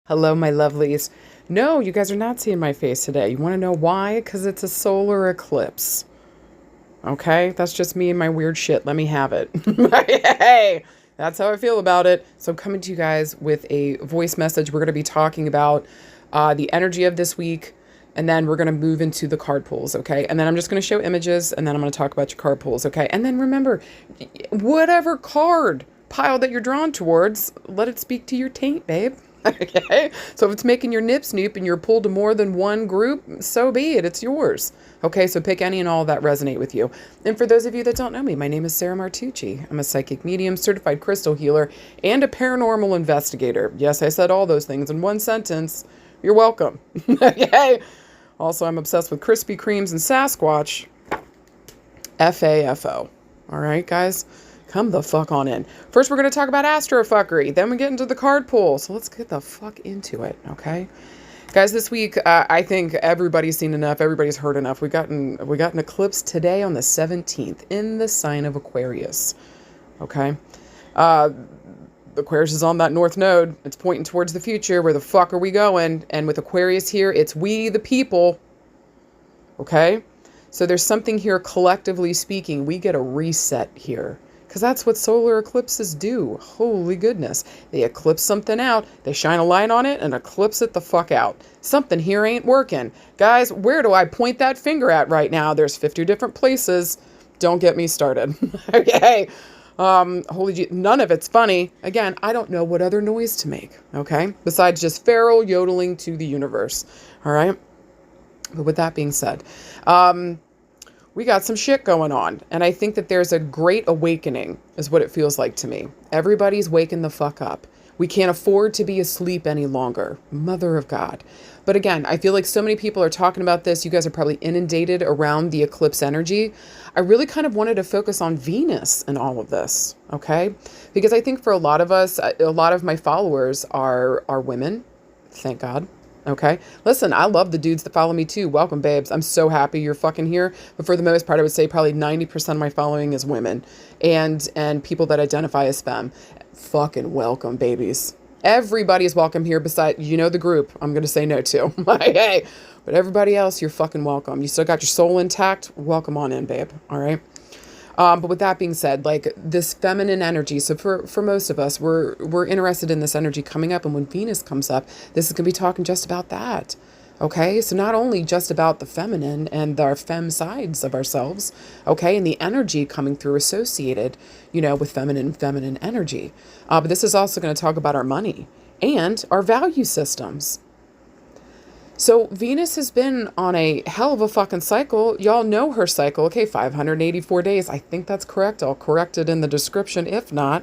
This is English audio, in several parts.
Hello, my lovelies. No, you guys are not seeing my face today. You want to know why? Because it's a solar eclipse. Okay? That's just me and my weird shit. Let me have it. Hey, that's how I feel about it. So I'm coming to you guys with a voice message. We're going to be talking about the energy of this week, and then we're going to move into the card pools, okay? And then I'm just going to show images, and then I'm going to talk about your card pools, okay? And then remember, whatever card pile that you're drawn towards, let it speak to your taint, babe. Okay, so if it's making your nip snoop and you're pulled to more than one group, so be it. It's yours. Okay, so pick any and all that resonate with you. And for those of you that don't know me, my name is Sarah Martucci. I'm a psychic medium, certified crystal healer, and a paranormal investigator. Yes, I said all those things in one sentence. You're welcome. Okay. Also, I'm obsessed with Krispy Kremes and Sasquatch. FAFO. All right, guys. Come the fuck on in. First, we're going to talk about Astrofuckery. Then we get into the card pool. So let's get the fuck into it, okay? Guys, this week, I think everybody's seen enough. Everybody's heard enough. We got an eclipse today on the 17th in the sign of Aquarius, okay? Aquarius is on that north node. It's pointing towards the future. Where the fuck are we going? And with Aquarius here, it's we the people, okay? So there's something here collectively speaking. We get a reset here. Because that's what solar eclipses do. Holy goodness. They eclipse something out, they shine a light on it, and eclipse it the fuck out. Something here ain't working. Guys, where do I point that finger at right now? There's 50 different places. Don't get me started. Okay. None of it's funny. Again, I don't know what other noise to make. Okay. Besides just feral yodeling to the universe. All right. But with that being said, we got some shit going on. And I think that there's a great awakening is what it feels like to me. Everybody's waking the fuck up. We can't afford to be asleep any longer. Mother of God. But again, I feel like so many people are talking about this. You guys are probably inundated around the eclipse energy. I really kind of wanted to focus on Venus in all of this. Okay. Because I think for a lot of us, a lot of my followers are women. Thank God. Okay. Listen, I love the dudes that follow me too. Welcome, babes. I'm so happy you're fucking here. But for the most part, I would say probably 90% of my following is women and people that identify as femme. Fucking welcome, babies. Everybody is welcome here besides, the group I'm going to say no to. Hey, but everybody else, you're fucking welcome. You still got your soul intact. Welcome on in, babe. All right. But with that being said, like this feminine energy, so for most of us, we're interested in this energy coming up. And when Venus comes up, this is going to be talking just about that. Okay. So not only just about the feminine and our femme sides of ourselves. Okay. And the energy coming through associated, with feminine energy. But this is also going to talk about our money and our value systems. So Venus has been on a hell of a fucking cycle. Y'all know her cycle. Okay, 584 days. I think that's correct. I'll correct it in the description if not.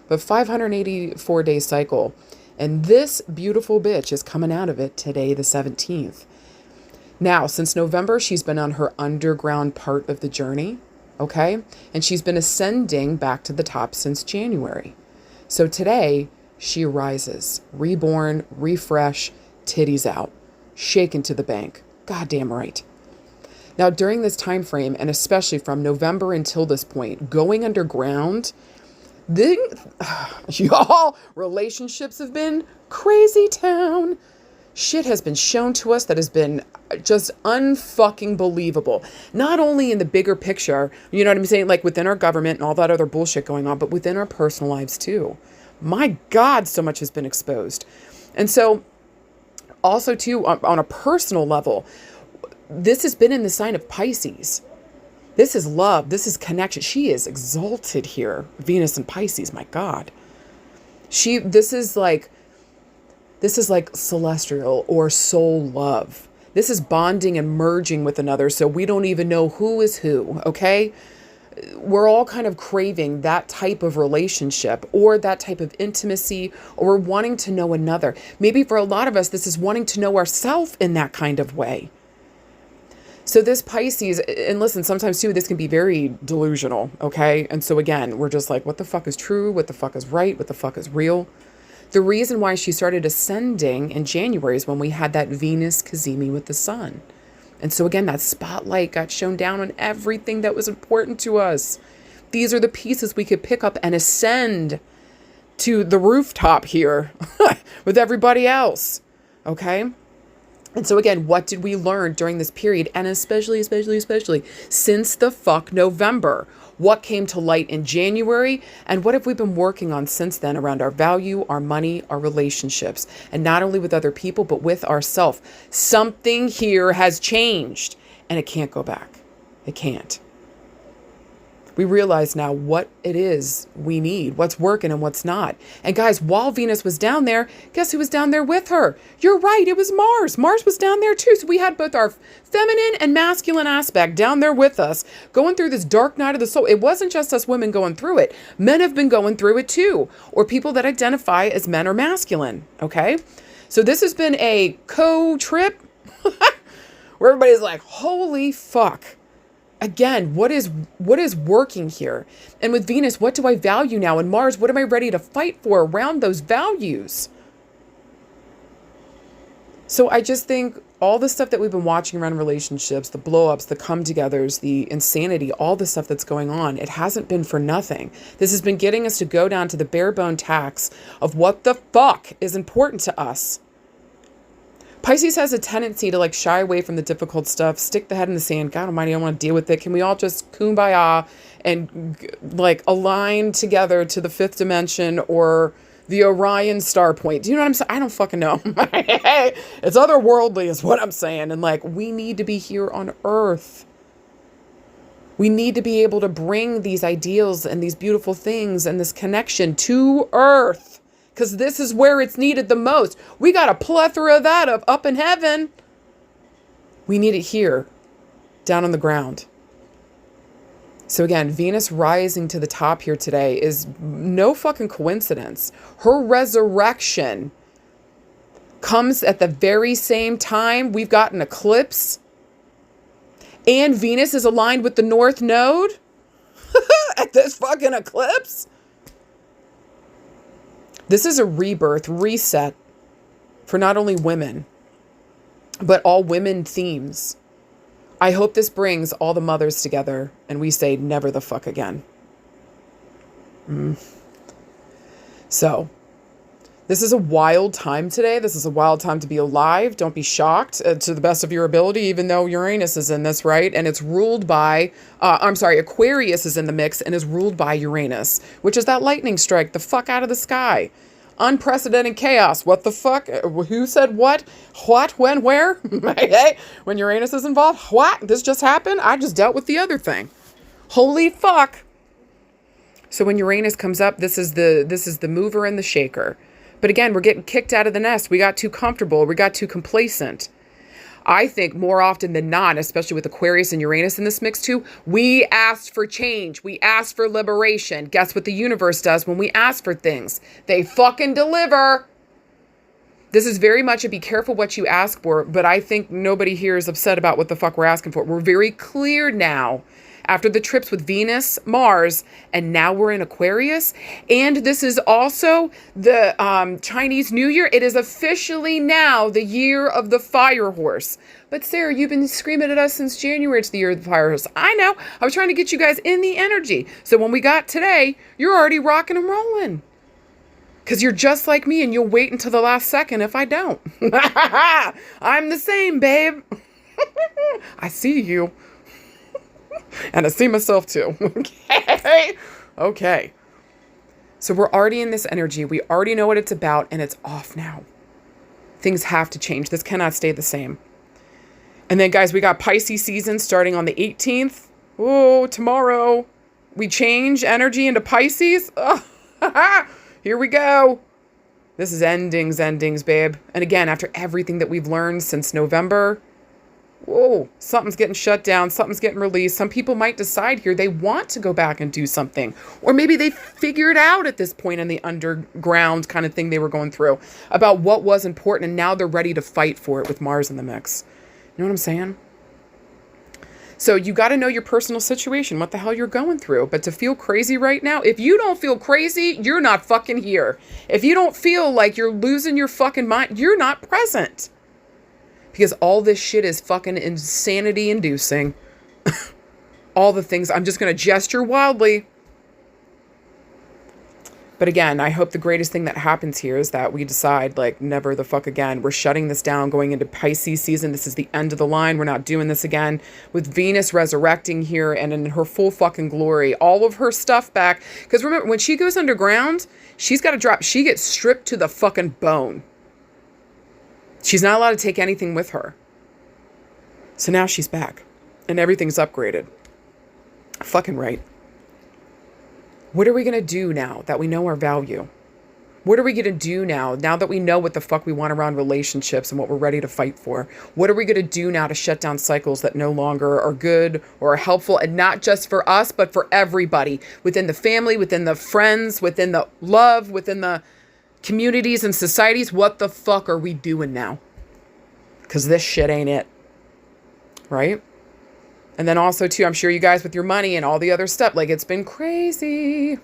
But 584-day cycle. And this beautiful bitch is coming out of it today, the 17th. Now, since November, she's been on her underground part of the journey. Okay? And she's been ascending back to the top since January. So today, she rises. Reborn, refresh, titties out. Shaken to the bank. Goddamn right. Now, during this time frame, and especially from November until this point, going underground, y'all, relationships have been crazy town. Shit has been shown to us that has been just unfucking believable. Not only in the bigger picture, you know what I'm saying, like within our government and all that other bullshit going on, but within our personal lives too. My God, so much has been exposed. And so, also, too, on a personal level, this has been in the sign of Pisces. This is love. This is connection. She is exalted here. Venus and Pisces, my God. This is like celestial or soul love. This is bonding and merging with another so we don't even know who is who, okay? We're all kind of craving that type of relationship or that type of intimacy, or we're wanting to know another. Maybe for a lot of us, this is wanting to know ourselves in that kind of way. So this Pisces, and listen, sometimes too, this can be very delusional. Okay. And so again, we're just like, what the fuck is true? What the fuck is right? What the fuck is real? The reason why she started ascending in January is when we had that Venus Cazimi with the sun. And so again, that spotlight got shone down on everything that was important to us. These are the pieces we could pick up and ascend to the rooftop here with everybody else. Okay? And so again, what did we learn during this period? And especially since the fuck November? What came to light in January? And what have we been working on since then around our value, our money, our relationships? And not only with other people, but with ourselves. Something here has changed and it can't go back. It can't. We realize now what it is we need, what's working and what's not. And guys, while Venus was down there, guess who was down there with her? You're right, it was Mars. Mars was down there too. So we had both our feminine and masculine aspect down there with us, going through this dark night of the soul. It wasn't just us women going through it. Men have been going through it too, or people that identify as men or masculine, okay? So this has been a co-trip where everybody's like, holy fuck. Again, what is working here? And with Venus, what do I value now? And Mars, what am I ready to fight for around those values? So I just think all the stuff that we've been watching around relationships, the blow-ups, the come-togethers, the insanity, all the stuff that's going on, it hasn't been for nothing. This has been getting us to go down to the bare-bone tax of what the fuck is important to us. Pisces has a tendency to like shy away from the difficult stuff, stick the head in the sand. God almighty, I don't want to deal with it. Can we all just kumbaya and like align together to the fifth dimension or the Orion star point? Do you know what I'm saying? I don't fucking know. It's otherworldly is what I'm saying. And like, we need to be here on Earth. We need to be able to bring these ideals and these beautiful things and this connection to Earth. Because this is where it's needed the most. We got a plethora of that up in heaven. We need it here, down on the ground. So again, Venus rising to the top here today is no fucking coincidence. Her resurrection comes at the very same time we've got an eclipse. And Venus is aligned with the North Node at this fucking eclipse. This is a rebirth, reset for not only women, but all women themes. I hope this brings all the mothers together and we say never the fuck again. So, this is a wild time today. This is a wild time to be alive. Don't be shocked to the best of your ability, even though Uranus is in this, right? And it's ruled by, Aquarius is in the mix and is ruled by Uranus, which is that lightning strike the fuck out of the sky. Unprecedented chaos. What the fuck? Who said what? What? When? Where? Okay. When Uranus is involved? What? This just happened? I just dealt with the other thing. Holy fuck. So when Uranus comes up, this is the mover and the shaker. But again, we're getting kicked out of the nest. We got too comfortable. We got too complacent. I think more often than not, especially with Aquarius and Uranus in this mix too, we asked for change. We asked for liberation. Guess what the universe does when we ask for things? They fucking deliver. This is very much a be careful what you ask for, but I think nobody here is upset about what the fuck we're asking for. We're very clear now after the trips with Venus, Mars, and now we're in Aquarius. And this is also the Chinese New Year. It is officially now the year of the fire horse. But Sarah, you've been screaming at us since January. It's the year of the fire horse. I know. I was trying to get you guys in the energy. So when we got today, you're already rocking and rolling. Because you're just like me and you'll wait until the last second if I don't. I'm the same, babe. I see you. And I see myself too. Okay. So we're already in this energy. We already know what it's about and it's off now. Things have to change. This cannot stay the same. And then guys, we got Pisces season starting on the 18th. Oh, tomorrow we change energy into Pisces. Oh, here we go. This is endings, babe. And again, after everything that we've learned since November, whoa, something's getting shut down. Something's getting released. Some people might decide here they want to go back and do something. Or maybe they figured out at this point in the underground kind of thing they were going through about what was important. And now they're ready to fight for it with Mars in the mix. You know what I'm saying? So you got to know your personal situation, what the hell you're going through. But to feel crazy right now, if you don't feel crazy, you're not fucking here. If you don't feel like you're losing your fucking mind, you're not present. Because all this shit is fucking insanity inducing. All the things, I'm just going to gesture wildly. But again, I hope the greatest thing that happens here is that we decide, like, never the fuck again. We're shutting this down going into Pisces season. This is the end of the line. We're not doing this again. With Venus resurrecting here and in her full fucking glory, all of her stuff back. Because remember, when she goes underground, she's got to drop. She gets stripped to the fucking bone. She's not allowed to take anything with her. So now she's back. And everything's upgraded. Fucking right. What are we going to do now that we know our value? What are we going to do now that we know what the fuck we want around relationships and what we're ready to fight for? What are we going to do now to shut down cycles that no longer are good or are helpful, and not just for us, but for everybody within the family, within the friends, within the love, within the communities and societies? What the fuck are we doing now? Because this shit ain't it. Right? And then also, too, I'm sure you guys with your money and all the other stuff, like, it's been crazy.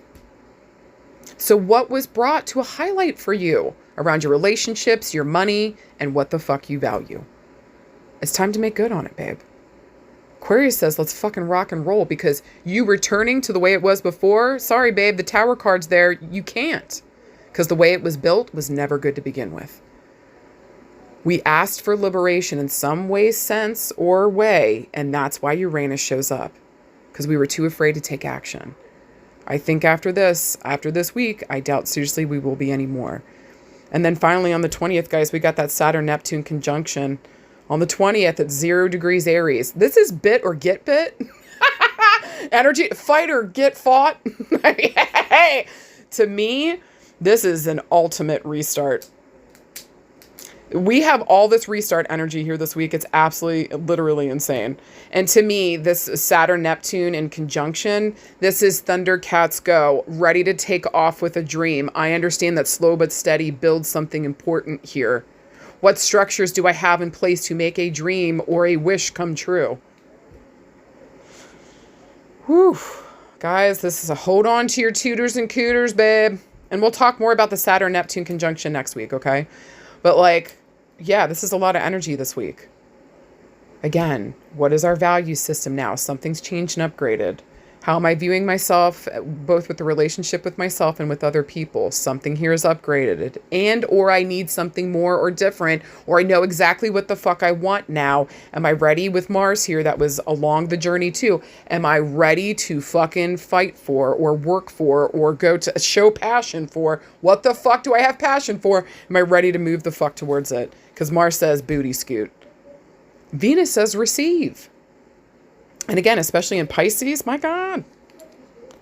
So what was brought to a highlight for you around your relationships, your money, and what the fuck you value? It's time to make good on it, babe. Aquarius says, let's fucking rock and roll, because you returning to the way it was before, sorry, babe, the Tower card's there. You can't, because the way it was built was never good to begin with. We asked for liberation in some way, sense, or way, and that's why Uranus shows up, because we were too afraid to take action. I think after this week, I doubt seriously we will be anymore. And then finally on the 20th, guys, we got that Saturn Neptune conjunction on the 20th at 0 degrees Aries. This is bit or get bit. Energy, fight or get fought. Hey, to me, this is an ultimate restart. We have all this restart energy here this week. It's absolutely, literally insane. And to me, this Saturn Neptune in conjunction, this is Thundercats go, ready to take off with a dream. I understand that slow but steady builds something important here. What structures do I have in place to make a dream or a wish come true? Whew. Guys, this is a hold on to your tutors and cooters, babe. And we'll talk more about the Saturn Neptune conjunction next week, okay? But like, yeah, this is a lot of energy this week. Again, what is our value system now? Something's changed and upgraded. How am I viewing myself, both with the relationship with myself and with other people? Something here is upgraded, and or I need something more or different, or I know exactly what the fuck I want now. Am I ready with Mars here? That was along the journey too. Am I ready to fucking fight for or work for or go to show passion for? What the fuck do I have passion for? Am I ready to move the fuck towards it? Because Mars says booty scoot. Venus says receive. And again, especially in Pisces, my God,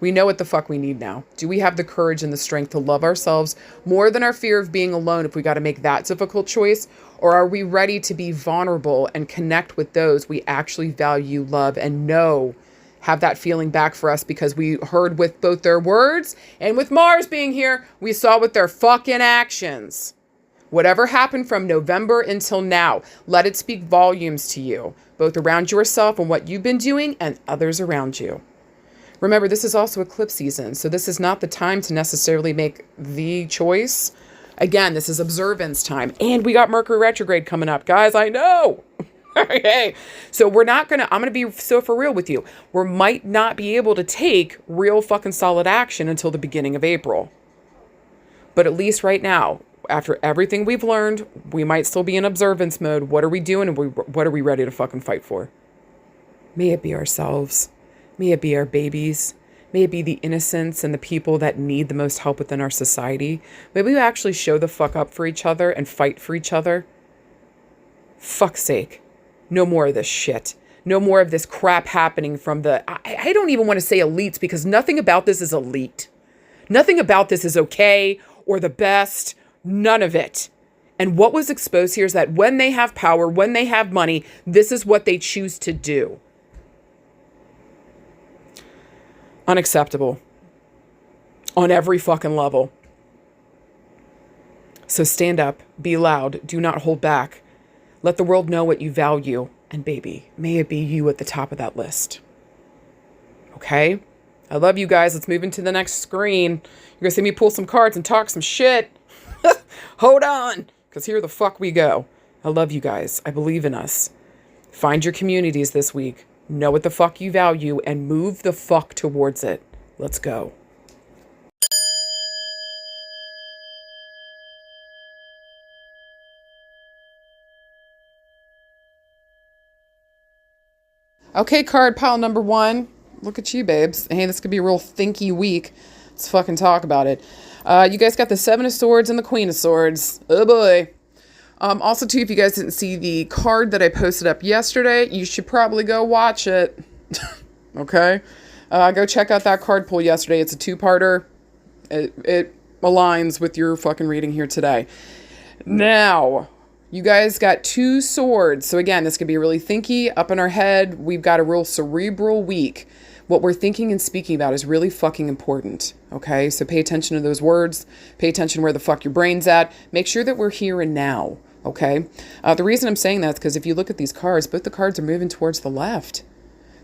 we know what the fuck we need now. Do we have the courage and the strength to love ourselves more than our fear of being alone if we got to make that difficult choice? Or are we ready to be vulnerable and connect with those we actually value, love, and know have that feeling back for us because we heard with both their words and with Mars being here, we saw with their fucking actions. Whatever happened from November until now, let it speak volumes to you, both around yourself and what you've been doing and others around you. Remember, this is also eclipse season, so this is not the time to necessarily make the choice. Again, this is observance time, and we got Mercury retrograde coming up. Guys, I know. Okay, so I'm going to be so for real with you. We might not be able to take real fucking solid action until the beginning of April. But at least right now, after everything we've learned, we might still be in observance mode. What are we doing and what are we ready to fucking fight for? May it be ourselves. May it be our babies. May it be the innocents and the people that need the most help within our society. May we actually show the fuck up for each other and fight for each other. Fuck's sake. No more of this shit. No more of this crap happening from I don't even want to say elites, because nothing about this is elite. Nothing about this is okay or the best. None of it. And what was exposed here is that when they have power, when they have money, this is what they choose to do. Unacceptable. On every fucking level. So stand up, be loud, do not hold back. Let the world know what you value. And baby, may it be you at the top of that list. Okay? I love you guys. Let's move into the next screen. You're going to see me pull some cards and talk some shit. Hold on, because here the fuck we go. I love you guys. I believe in us. Find your communities this week. Know what the fuck you value and move the fuck towards it. Let's go. Okay, card pile number 1. Look at you, babes. Hey, this could be a real thinky week. Let's fucking talk about it. You guys got the 7 of Swords and the Queen of Swords. Oh boy. Also, too, if you guys didn't see the card that I posted up yesterday, you should probably go watch it. Okay? Go check out that card pull yesterday. It's a 2-parter. It aligns with your fucking reading here today. Now, you guys got 2 swords. So again, this could be really thinky, up in our head. We've got a real cerebral week. What we're thinking and speaking about is really fucking important. Okay? So pay attention to those words. Pay attention where the fuck your brain's at. Make sure that we're here and now. Okay? The reason I'm saying that is because if you look at these cards, both the cards are moving towards the left.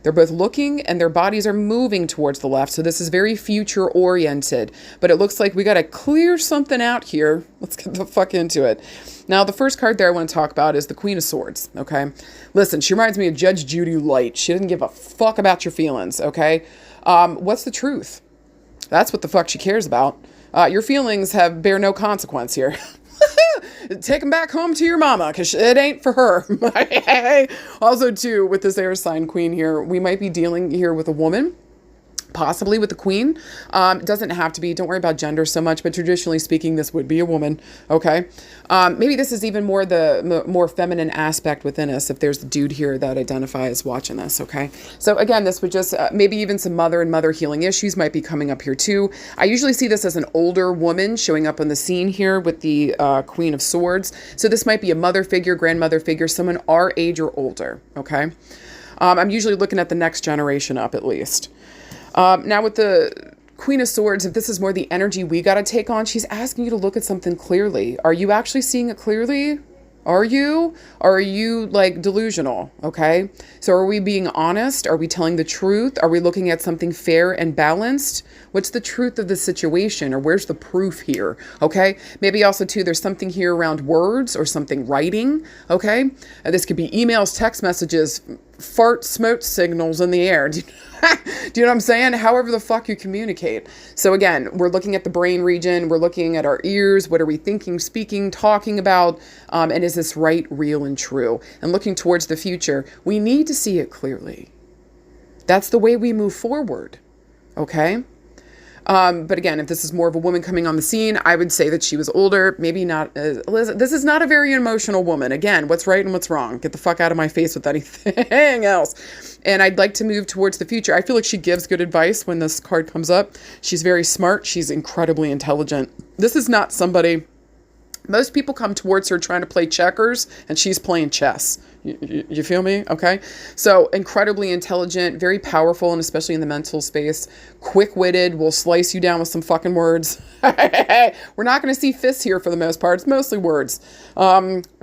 They're both looking and their bodies are moving towards the left. So this is very future oriented, but it looks like we got to clear something out here. Let's get the fuck into it. Now, the first card there I want to talk about is the Queen of Swords. Okay. Listen, she reminds me of Judge Judy Light. She doesn't give a fuck about your feelings. Okay. What's the truth? That's what the fuck she cares about. Your feelings bear no consequence here. Take them back home to your mama, because it ain't for her. Also, too, with this air sign queen here, we might be dealing here with a woman, possibly with the queen. It doesn't have to be. Don't worry about gender so much, but traditionally speaking, this would be a woman. Okay. Maybe this is even more the more feminine aspect within us if there's a dude here that identifies watching this. Okay. So again, this would just maybe even some mother and mother healing issues might be coming up here too. I usually see this as an older woman showing up on the scene here with the Queen of Swords. So this might be a mother figure, grandmother figure, someone our age or older. Okay. I'm usually looking at the next generation up at least. Now with the Queen of Swords, if this is more the energy we got to take on, she's asking you to look at something clearly. Are you actually seeing it clearly? Are you? Or are you like delusional? Okay. So are we being honest? Are we telling the truth? Are we looking at something fair and balanced? What's the truth of the situation, or where's the proof here? Okay. Maybe also too, there's something here around words or something writing. Okay. This could be emails, text messages, fart smoke signals in the air. Do you know what I'm saying? However the fuck you communicate. So again, we're looking at the brain region. We're looking at our ears. What are we thinking, speaking, talking about? And is this right, real, and true? And looking towards the future, we need to see it clearly. That's the way we move forward. Okay? But again, if this is more of a woman coming on the scene, I would say that she was older, maybe not. This is not a very emotional woman. Again, what's right and what's wrong? Get the fuck out of my face with anything else. And I'd like to move towards the future. I feel like she gives good advice when this card comes up. She's very smart. She's incredibly intelligent. This is not somebody. Most people come towards her trying to play checkers, and she's playing chess. You feel me? Okay. So incredibly intelligent, very powerful, and especially in the mental space, quick-witted, will slice you down with some fucking words. We're not going to see fists here for the most part. It's mostly words.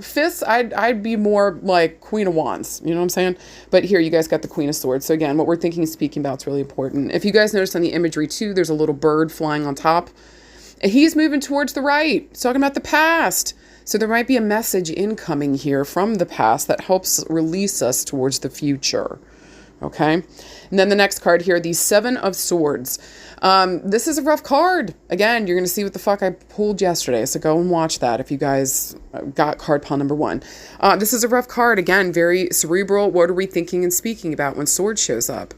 Fists, I'd be more like Queen of Wands. You know what I'm saying? But here you guys got the Queen of Swords. So again, what we're thinking and speaking about is really important. If you guys notice on the imagery too, there's a little bird flying on top. He's moving towards the right. He's talking about the past. So there might be a message incoming here from the past that helps release us towards the future. Okay. And then the next card here, the 7 of Swords. This is a rough card. Again, you're going to see what the fuck I pulled yesterday. So go and watch that if you guys got card pile number 1. This is a rough card. Again, very cerebral. What are we thinking and speaking about when Sword shows up?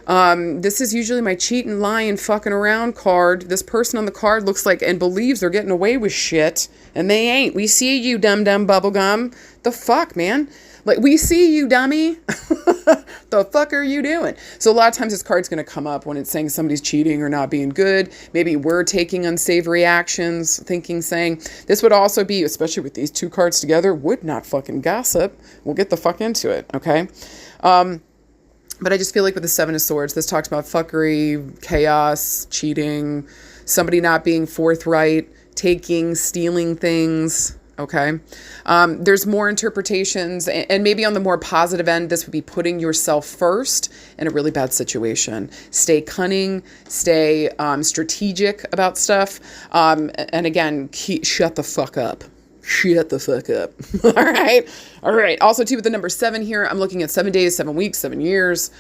This is usually my cheating, lying, fucking around card. This person on the card looks like and believes they're getting away with shit, and they ain't. We see you, dumb bubblegum. The fuck, man? Like, we see you, dummy. The fuck are you doing? So a lot of times this card's going to come up when it's saying somebody's cheating or not being good. Maybe we're taking unsavory actions, saying. This would also be, especially with these 2 cards together, would not fucking gossip. We'll get the fuck into it, okay? But I just feel like with the 7 of Swords, this talks about fuckery, chaos, cheating, somebody not being forthright, stealing things. Okay. There's more interpretations, and maybe on the more positive end, this would be putting yourself first in a really bad situation. Stay cunning, stay strategic about stuff. And again, shut the fuck up. Shut the fuck up. All right. Also, too, with the number 7 here, I'm looking at 7 days, 7 weeks, 7 years.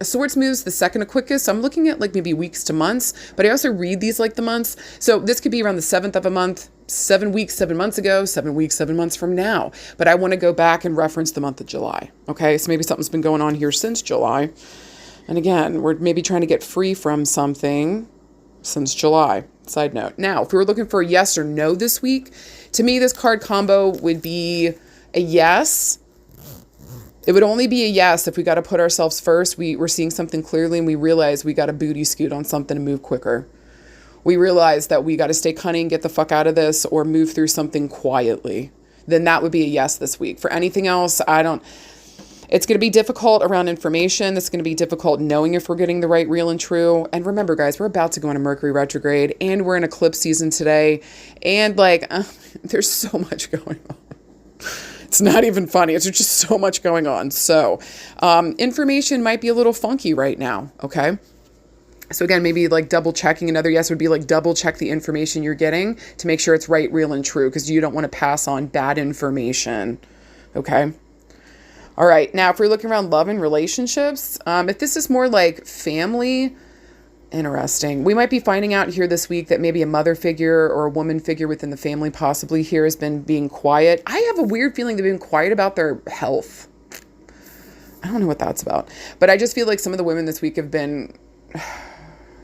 Swords moves the second to quickest. So I'm looking at like maybe weeks to months, but I also read these like the months. So this could be around the 7th of a month, 7 weeks, 7 months ago, 7 weeks, 7 months from now. But I want to go back and reference the month of July. Okay, so maybe something's been going on here since July. And again, we're maybe trying to get free from something since July. Side note. Now, if we were looking for a yes or no this week, to me, this card combo would be a yes. It would only be a yes if we got to put ourselves first. We're seeing something clearly and we realize we got to booty scoot on something and move quicker. We realize that we got to stay cunning, get the fuck out of this, or move through something quietly. Then that would be a yes this week. For anything else, it's going to be difficult around information. It's going to be difficult knowing if we're getting the right, real, and true. And remember, guys, we're about to go into Mercury retrograde, and we're in eclipse season today. And there's so much going on. It's not even funny. It's just so much going on. So information might be a little funky right now. Okay. So again, maybe like double checking. Another yes would be like double check the information you're getting to make sure it's right, real, and true, because you don't want to pass on bad information. Okay. All right. Now, if we're looking around love and relationships, if this is more like family, interesting. We might be finding out here this week that maybe a mother figure or a woman figure within the family possibly here has been being quiet. I have a weird feeling they've been quiet about their health. I don't know what that's about, but I just feel like some of the women this week have been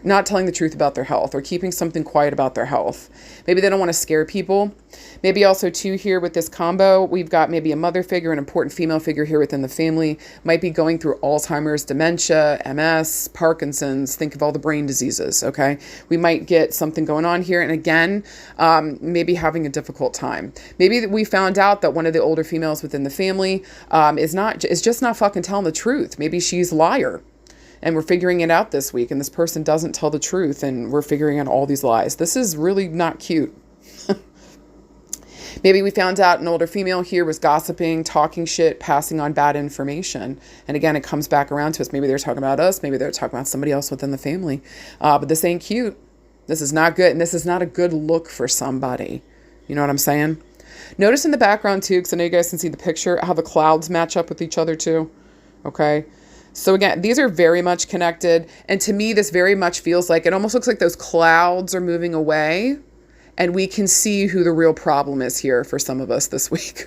not telling the truth about their health or keeping something quiet about their health. Maybe they don't want to scare people. Maybe also too here with this combo, we've got maybe a mother figure, an important female figure here within the family, might be going through Alzheimer's, dementia, MS, Parkinson's. Think of all the brain diseases. Okay. We might get something going on here. And again, maybe having a difficult time. Maybe we found out that one of the older females within the family is just not fucking telling the truth. Maybe she's a liar. And we're figuring it out this week, and this person doesn't tell the truth, and we're figuring out all these lies. This is really not cute. Maybe we found out an older female here was gossiping, talking shit, passing on bad information. And again, it comes back around to us. Maybe they're talking about us. Maybe they're talking about somebody else within the family. But this ain't cute. This is not good, and this is not a good look for somebody. You know what I'm saying? Notice in the background, too, because I know you guys can see the picture, how the clouds match up with each other, too. Okay? So again, these are very much connected. And to me, this very much feels like, it almost looks like those clouds are moving away. And we can see who the real problem is here for some of us this week.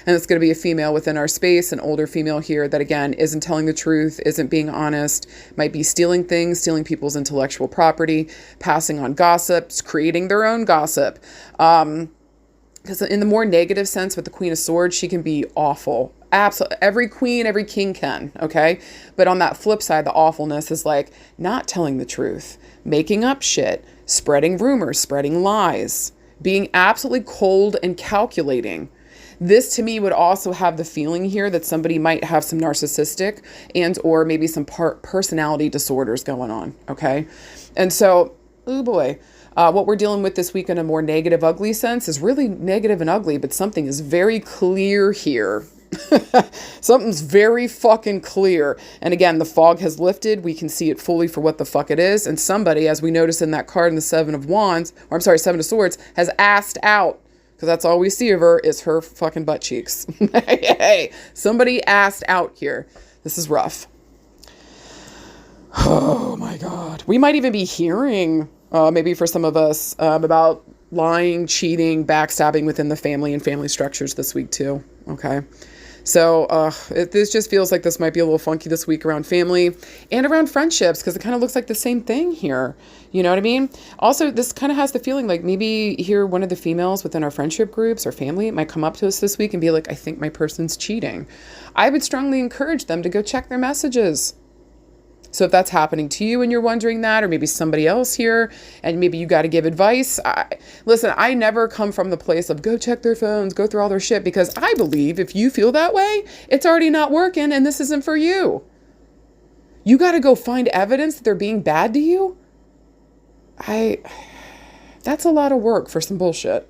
And it's going to be a female within our space, an older female here that, again, isn't telling the truth, isn't being honest, might be stealing things, stealing people's intellectual property, passing on gossips, creating their own gossip. Because in the more negative sense with the Queen of Swords, she can be awful. Absolutely. Every queen, every king can. Okay. But on that flip side, the awfulness is like not telling the truth, making up shit, spreading rumors, spreading lies, being absolutely cold and calculating. This to me would also have the feeling here that somebody might have some narcissistic and or maybe some personality disorders going on. Okay. And so, oh boy. What we're dealing with this week in a more negative, ugly sense is really negative and ugly, but something is very clear here. Something's very fucking clear. And again, the fog has lifted. We can see it fully for what the fuck it is. And somebody, as we notice in that card in the Seven of Swords, has asked out. Because that's all we see of her is her fucking butt cheeks. Hey, somebody asked out here. This is rough. Oh my God. We might even be hearing, maybe for some of us, about lying, cheating, backstabbing within the family and family structures this week too. Okay. So this just feels like this might be a little funky this week around family and around friendships, because it kind of looks like the same thing here. You know what I mean? Also, this kind of has the feeling like maybe here one of the females within our friendship groups or family might come up to us this week and be like, I think my person's cheating. I would strongly encourage them to go check their messages. So if that's happening to you and you're wondering that, or maybe somebody else here, and maybe you got to give advice. Listen, I never come from the place of go check their phones, go through all their shit, because I believe if you feel that way, it's already not working and this isn't for you. You got to go find evidence that they're being bad to you. That's a lot of work for some bullshit.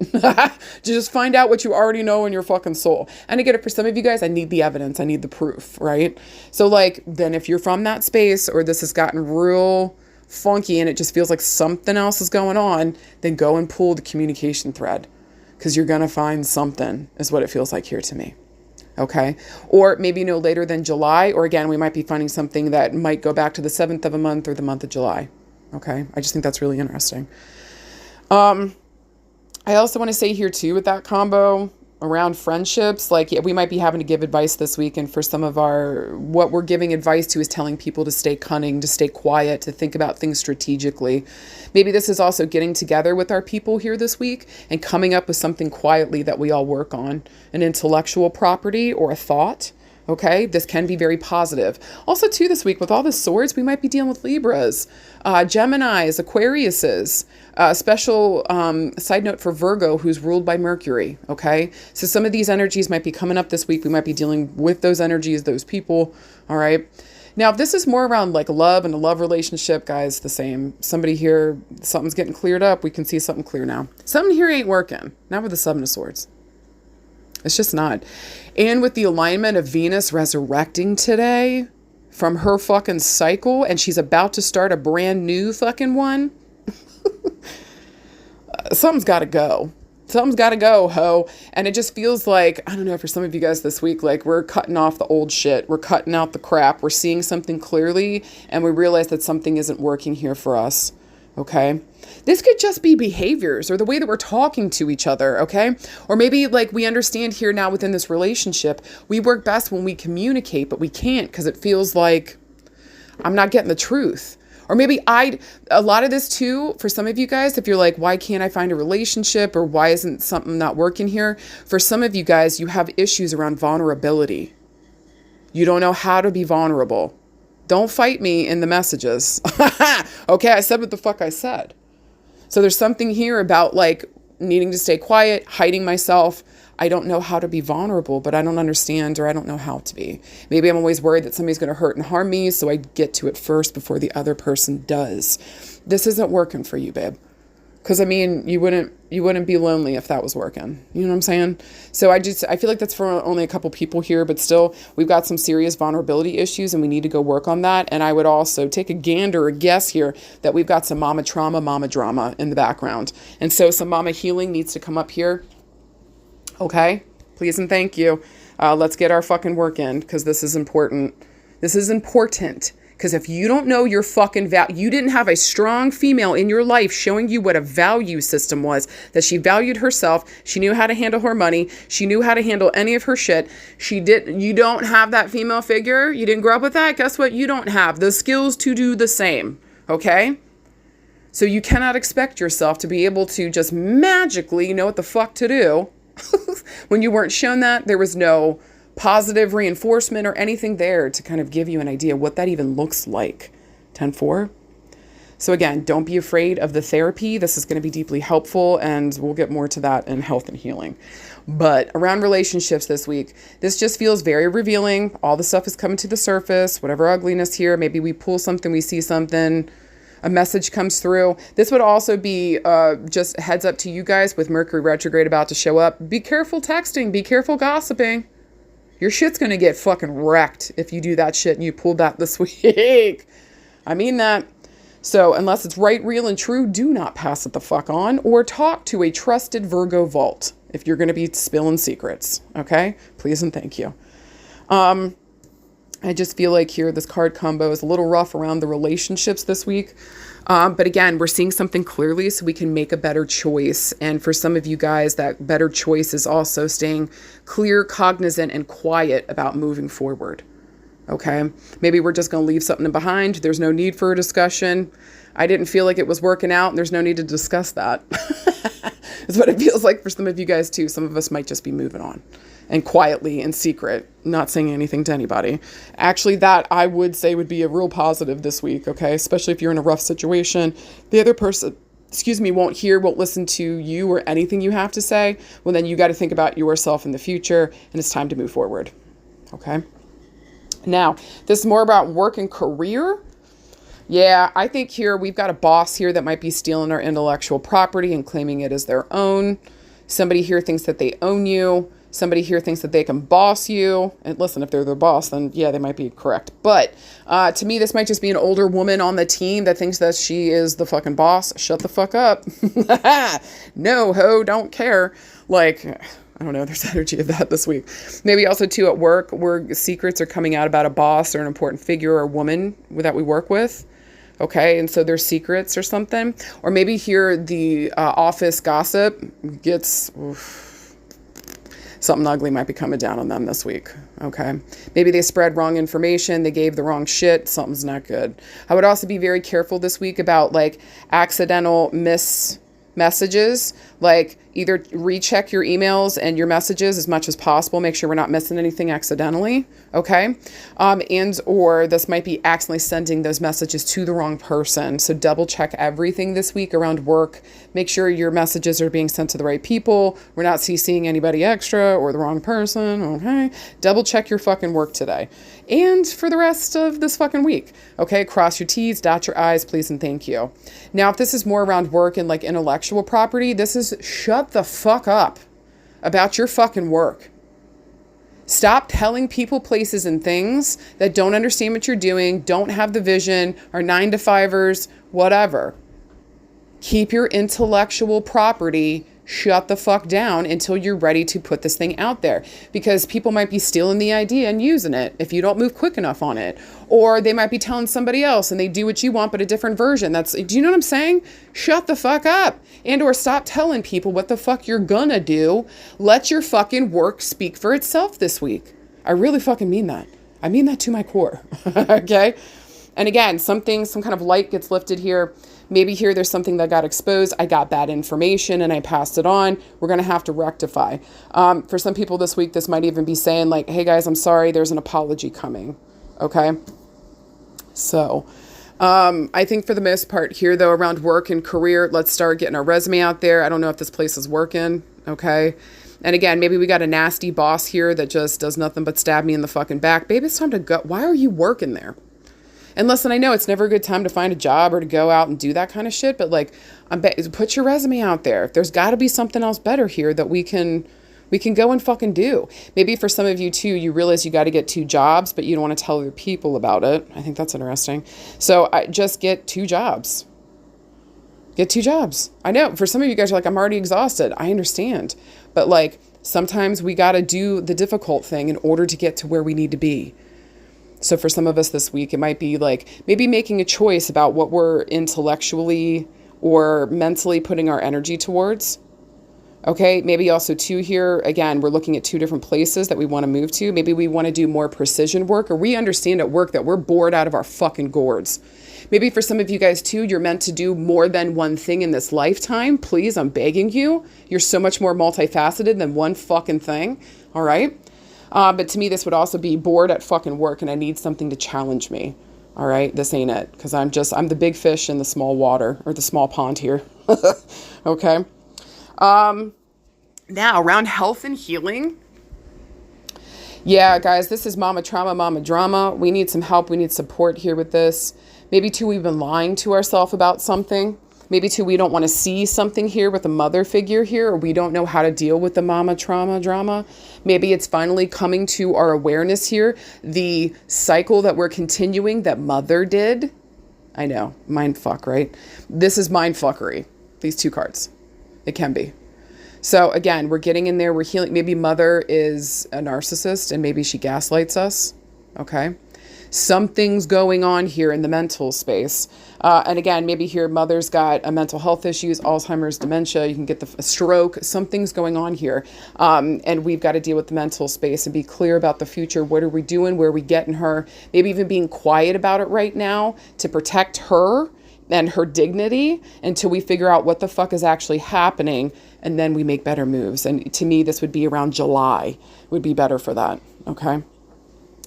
Just find out what you already know in your fucking soul. And I get it, for some of you guys, I need the evidence. I need the proof, right? So like, then if you're from that space, or this has gotten real funky and it just feels like something else is going on, then go and pull the communication thread, because you're going to find something, is what it feels like here to me. Okay. Or maybe no later than July, or again, we might be finding something that might go back to the 7th of a month or the month of July. Okay. I just think that's really interesting. I also want to say here too, with that combo around friendships, like, yeah, we might be having to give advice this week. And for some of what we're giving advice to is telling people to stay cunning, to stay quiet, to think about things strategically. Maybe this is also getting together with our people here this week and coming up with something quietly that we all work on, an intellectual property or a thought. Okay, this can be very positive. Also, too, this week with all the swords, we might be dealing with Libras, Geminis, Aquariuses. Special side note for Virgo, who's ruled by Mercury. Okay, so some of these energies might be coming up this week. We might be dealing with those energies, those people. All right. Now, if this is more around like love and a love relationship, guys, the same. Somebody here, something's getting cleared up. We can see something clear now. Something here ain't working. Not with the Seven of Swords. It's just not. And with the alignment of Venus resurrecting today from her fucking cycle, and she's about to start a brand new fucking one, something's got to go. Something's got to go, ho. And it just feels like, I don't know, for some of you guys this week, like we're cutting off the old shit. We're cutting out the crap. We're seeing something clearly, and we realize that something isn't working here for us. Okay. This could just be behaviors or the way that we're talking to each other. Okay. Or maybe like we understand here now within this relationship, we work best when we communicate, but we can't because it feels like I'm not getting the truth. Or maybe a lot of this too, for some of you guys, if you're like, why can't I find a relationship or why isn't something not working here? For some of you guys, you have issues around vulnerability. You don't know how to be vulnerable. Don't fight me in the messages. Okay, I said what the fuck I said. So there's something here about like needing to stay quiet, hiding myself. I don't know how to be vulnerable, but I don't understand or I don't know how to be. Maybe I'm always worried that somebody's going to hurt and harm me, so I get to it first before the other person does. This isn't working for you, babe. Because I mean, you wouldn't be lonely if that was working. You know what I'm saying? So I feel like that's for only a couple people here, but still we've got some serious vulnerability issues and we need to go work on that. And I would also take a guess here that we've got some mama trauma, mama drama in the background. And so some mama healing needs to come up here. Okay, please and thank you. Let's get our fucking work in because this is important. This is important. Because if you don't know your fucking value, you didn't have a strong female in your life showing you what a value system was, that she valued herself. She knew how to handle her money. She knew how to handle any of her shit. You don't have that female figure. You didn't grow up with that. Guess what? You don't have the skills to do the same. Okay? So you cannot expect yourself to be able to just magically know what the fuck to do. When you weren't shown that, there was no positive reinforcement or anything there to kind of give you an idea what that even looks like. 10-4. So again, don't be afraid of the therapy. This is going to be deeply helpful, and we'll get more to that in health and healing. But around relationships this week, this just feels very revealing. All the stuff is coming to the surface, whatever ugliness here. Maybe we pull something, we see something, a message comes through. This would also be just heads up to you guys with Mercury retrograde about to show up. Be careful texting, be careful gossiping. Your shit's going to get fucking wrecked if you do that shit and you pulled that this week. I mean that. So unless it's right, real, and true, do not pass it the fuck on or talk to a trusted Virgo vault if you're going to be spilling secrets. Okay? Please and thank you. I just feel like here this card combo is a little rough around the relationships this week. But again, we're seeing something clearly so we can make a better choice. And for some of you guys, that better choice is also staying clear, cognizant, and quiet about moving forward. Okay? Maybe we're just going to leave something behind. There's no need for a discussion. I didn't feel like it was working out, and there's no need to discuss that. It's what it feels like for some of you guys too. Some of us might just be moving on. And quietly, in secret, not saying anything to anybody. Actually, that I would say would be a real positive this week, okay? Especially if you're in a rough situation. The other person, won't listen to you or anything you have to say. Well, then you got to think about yourself in the future, and it's time to move forward, okay? Now, this is more about work and career. Yeah, I think here we've got a boss here that might be stealing our intellectual property and claiming it as their own. Somebody here thinks that they own you. Somebody here thinks that they can boss you. And listen, if they're their boss, then yeah, they might be correct. But to me, this might just be an older woman on the team that thinks that she is the fucking boss. Shut the fuck up. No, ho, don't care. Like, I don't know, there's energy of that this week. Maybe also too at work where secrets are coming out about a boss or an important figure or woman that we work with. Okay, and so there's secrets or something. Or maybe here the office gossip gets... something ugly might be coming down on them this week. Okay, maybe they spread wrong information, they gave the wrong shit, something's not good. I would also be very careful this week about like accidental messages, like either recheck your emails and your messages as much as possible. Make sure we're not missing anything accidentally. Okay. And or this might be accidentally sending those messages to the wrong person. So double check everything this week around work. Make sure your messages are being sent to the right people. We're not CCing anybody extra or the wrong person. Okay. Double check your fucking work today and for the rest of this fucking week. Okay. Cross your T's, dot your I's, please and thank you. Now, if this is more around work and like intellectual property, this is shut the fuck up about your fucking work. Stop telling people, places, and things that don't understand what you're doing, don't have the vision, are 9-to-5ers, whatever. Keep your intellectual property, shut the fuck down until you're ready to put this thing out there. Because people might be stealing the idea and using it if you don't move quick enough on it. Or they might be telling somebody else and they do what you want, but a different version. Do you know what I'm saying? Shut the fuck up. And or stop telling people what the fuck you're gonna do. Let your fucking work speak for itself this week. I really fucking mean that. I mean that to my core. Okay? And again, some kind of light gets lifted here. Maybe here there's something that got exposed. I got bad information and I passed it on. We're going to have to rectify. For some people this week, this might even be saying like, hey guys, I'm sorry. There's an apology coming. Okay. So, I think for the most part here though, around work and career, let's start getting our resume out there. I don't know if this place is working. Okay. And again, maybe we got a nasty boss here that just does nothing but stab me in the fucking back. Babe, it's time to go. Why are you working there? And listen, I know it's never a good time to find a job or to go out and do that kind of shit, but like, put your resume out there. There's got to be something else better here that we can go and fucking do. Maybe for some of you too, you realize you got to get 2 jobs, but you don't want to tell other people about it. I think that's interesting. So I just get 2 jobs. Get 2 jobs. I know for some of you guys are like, I'm already exhausted. I understand. But like, sometimes we got to do the difficult thing in order to get to where we need to be. So for some of us this week, it might be like maybe making a choice about what we're intellectually or mentally putting our energy towards. Okay, maybe also too here, again, we're looking at 2 different places that we want to move to. Maybe we want to do more precision work, or we understand at work that we're bored out of our fucking gourds. Maybe for some of you guys too, you're meant to do more than one thing in this lifetime. Please, I'm begging you. You're so much more multifaceted than one fucking thing. All right. But to me, this would also be bored at fucking work and I need something to challenge me. All right. This ain't it. Because I'm the big fish in the small water or the small pond here. Okay. Now around health and healing. Yeah, guys, this is mama trauma, mama drama. We need some help. We need support here with this. Maybe too, we've been lying to ourselves about something. Maybe too, we don't want to see something here with a mother figure here, or we don't know how to deal with the mama trauma drama. Maybe it's finally coming to our awareness here. The cycle that we're continuing that mother did. I know, mind fuck, right? This is mind fuckery. These 2 cards. It can be. So again, we're getting in there. We're healing. Maybe mother is a narcissist and maybe she gaslights us. Okay. Something's going on here in the mental space. And again, maybe here mother's got a mental health issues, Alzheimer's, dementia. You can get a stroke. Something's going on here. And we've got to deal with the mental space and be clear about the future. What are we doing? Where are we getting her? Maybe even being quiet about it right now to protect her and her dignity until we figure out what the fuck is actually happening. And then we make better moves. And to me, this would be around July would be better for that. Okay.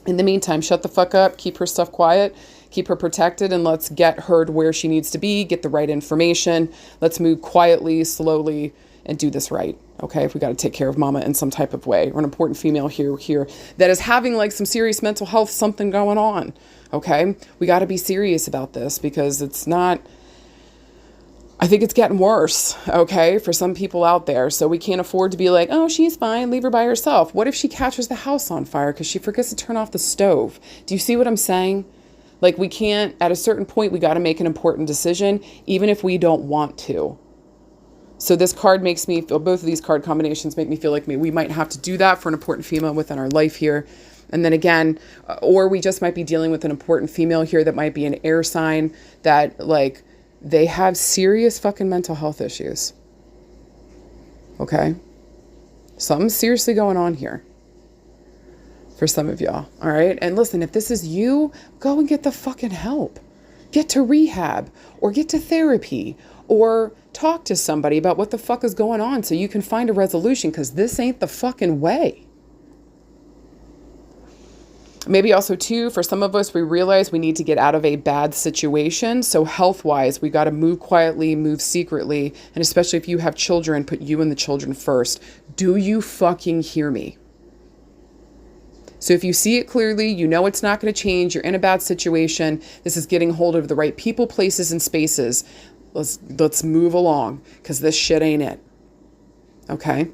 In the meantime, shut the fuck up, keep her stuff quiet, keep her protected, and let's get her to where she needs to be, get the right information. Let's move quietly, slowly, and do this right. Okay, if we got to take care of mama in some type of way, or an important female here that is having like some serious mental health, something going on. Okay, we got to be serious about this because it's not, I think it's getting worse, okay, for some people out there. So we can't afford to be like, oh, she's fine, leave her by herself. What if she catches the house on fire because she forgets to turn off the stove? Do you see what I'm saying? Like we can't, at a certain point, we got to make an important decision, even if we don't want to. So this card makes me feel, both of these card combinations make me feel like we might have to do that for an important female within our life here. And then again, or we just might be dealing with an important female here that might be an air sign that like they have serious fucking mental health issues. Okay? Something's seriously going on here for some of y'all. All right? And listen, if this is you, go and get the fucking help. Get to rehab or get to therapy or talk to somebody about what the fuck is going on so you can find a resolution, because this ain't the fucking way. Maybe also too, for some of us, we realize we need to get out of a bad situation. So health-wise, we got to move quietly, move secretly. And especially if you have children, put you and the children first. Do you fucking hear me? So if you see it clearly, you know it's not going to change. You're in a bad situation. This is getting hold of the right people, places, and spaces. Let's move along, because this shit ain't it. Okay?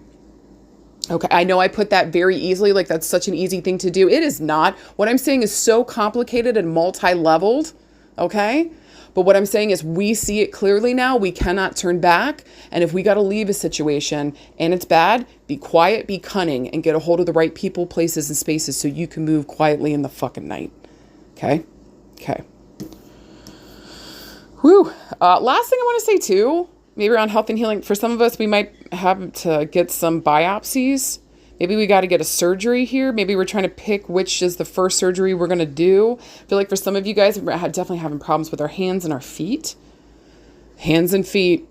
Okay, I know I put that very easily, like that's such an easy thing to do. It is not. What I'm saying is so complicated and multi-leveled, okay? But what I'm saying is we see it clearly now. We cannot turn back. And if we got to leave a situation and it's bad, be quiet, be cunning, and get a hold of the right people, places, and spaces so you can move quietly in the fucking night. Okay? Okay. Whew. Last thing I want to say too, maybe around health and healing, for some of us, we might have to get some biopsies. Maybe we got to get a surgery here. Maybe we're trying to pick which is the first surgery we're going to do. I feel like for some of you guys, we're definitely having problems with our hands and our feet. Hands and feet.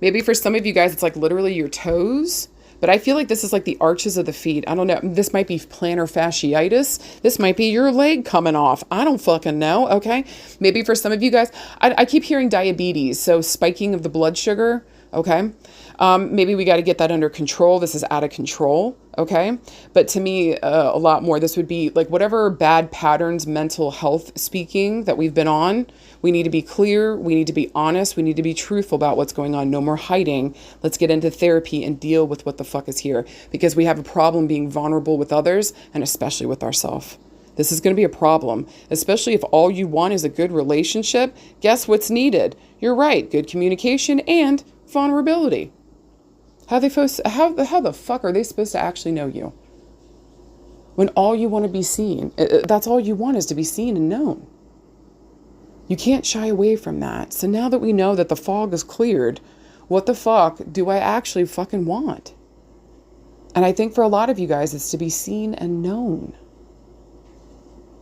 Maybe for some of you guys, it's like literally your toes. But I feel like this is like the arches of the feet. I don't know. This might be plantar fasciitis. This might be your leg coming off. I don't fucking know. Okay. Maybe for some of you guys, I keep hearing diabetes. So spiking of the blood sugar. Okay. Maybe we got to get that under control. This is out of control. Okay. But to me, a lot more, this would be like whatever bad patterns, mental health speaking that we've been on. We need to be clear. We need to be honest. We need to be truthful about what's going on. No more hiding. Let's get into therapy and deal with what the fuck is here, because we have a problem being vulnerable with others and especially with ourselves. This is going to be a problem, especially if all you want is a good relationship. Guess what's needed? You're right. Good communication and vulnerability. How the fuck are they supposed to actually know you when all you want to be seen? That's all you want, is to be seen and known. You can't shy away from that. So now that we know that the fog is cleared, what the fuck do I actually fucking want? And I think for a lot of you guys, it's to be seen and known.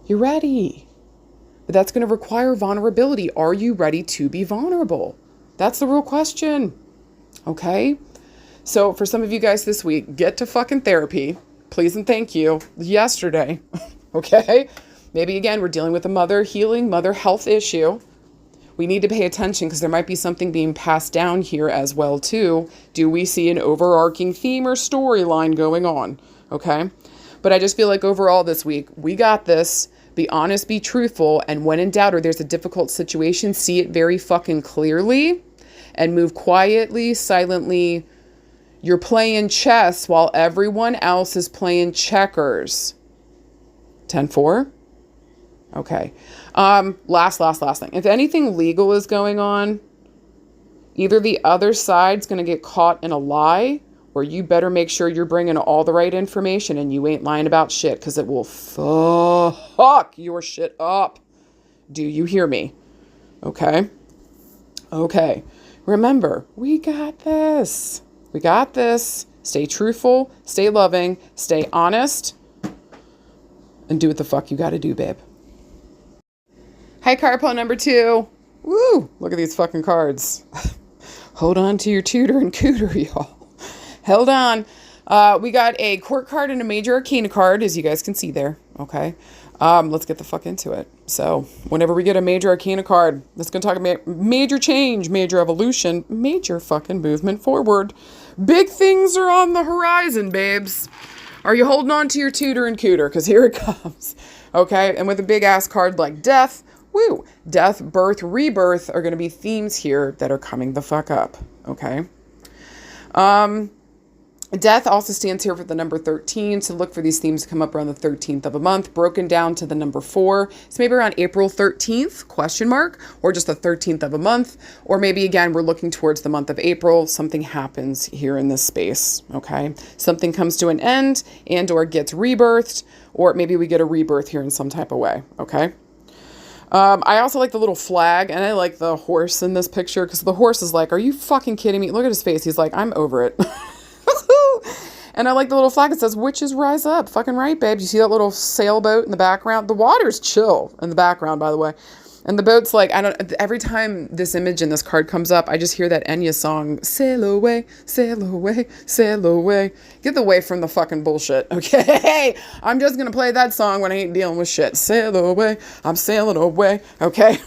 You're ready. But that's going to require vulnerability. Are you ready to be vulnerable? That's the real question. Okay? So for some of you guys this week, get to fucking therapy. Please and thank you. Yesterday. Okay? Maybe again, we're dealing with a mother health issue. We need to pay attention because there might be something being passed down here as well too. Do we see an overarching theme or storyline going on? Okay? But I just feel like overall this week, we got this. Be honest, be truthful, and when in doubt or there's a difficult situation, see it very fucking clearly and move quietly, silently. You're playing chess while everyone else is playing checkers. 10-4? Okay. Last thing. If anything legal is going on, either the other side's going to get caught in a lie, or you better make sure you're bringing all the right information and you ain't lying about shit, because it will fuck your shit up. Do you hear me? Okay? Okay. Remember, we got this. We got this. Stay truthful, stay loving, stay honest, and do what the fuck you got to do, babe. Hi, card pull number 2. Woo! Look at these fucking cards. Hold on to your tutor and cooter, y'all. Held on. We got a court card and a major arcana card, as you guys can see there. Okay. Let's get the fuck into it. So whenever we get a major arcana card, that's going to talk about major change, major evolution, major fucking movement forward. Big things are on the horizon, babes. Are you holding on to your tutor and cooter? Because here it comes. Okay. And with a big ass card like death, woo, death, birth, rebirth are going to be themes here that are coming the fuck up. Okay. Death also stands here for the number 13, so look for these themes to come up around the 13th of a month, broken down to the number 4. So maybe around April 13th, question mark, or just the 13th of a month, or maybe again, we're looking towards the month of April, something happens here in this space, okay? Something comes to an end and or gets rebirthed, or maybe we get a rebirth here in some type of way, okay? I also like the little flag, and I like the horse in this picture, because the horse is like, are you fucking kidding me? Look at his face. He's like, I'm over it. And I like the little flag that says, witches rise up. Fucking right, babe. You see that little sailboat in the background? The water's chill in the background, by the way. And the boat's like, every time this image in this card comes up, I just hear that Enya song, sail away, sail away, sail away. Get away from the fucking bullshit, okay? I'm just going to play that song when I ain't dealing with shit. Sail away, I'm sailing away, okay?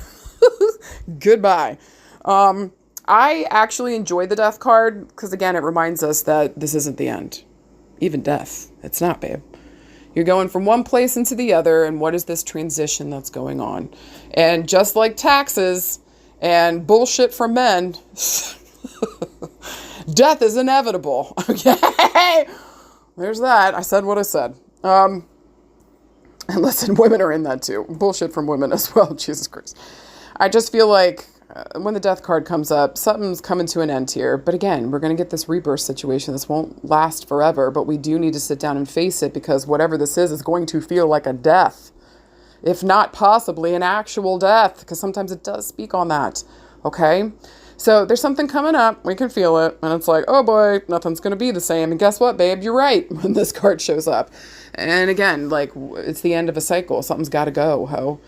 Goodbye. I actually enjoy the death card because, again, it reminds us that this isn't the end. Even death. It's not, babe. You're going from one place into the other, and what is this transition that's going on? And just like taxes and bullshit from men, death is inevitable. Okay? There's that. I said what I said. And listen, women are in that too. Bullshit from women as well. Jesus Christ. I just feel like when the death card comes up, something's coming to an end here. But again, we're going to get this rebirth situation. This won't last forever, but we do need to sit down and face it, because whatever this is going to feel like a death, if not possibly an actual death, because sometimes it does speak on that. Okay? So there's something coming up. We can feel it. And it's like, oh boy, nothing's going to be the same. And guess what, babe? You're right when this card shows up. And again, like, it's the end of a cycle. Something's got to go, ho.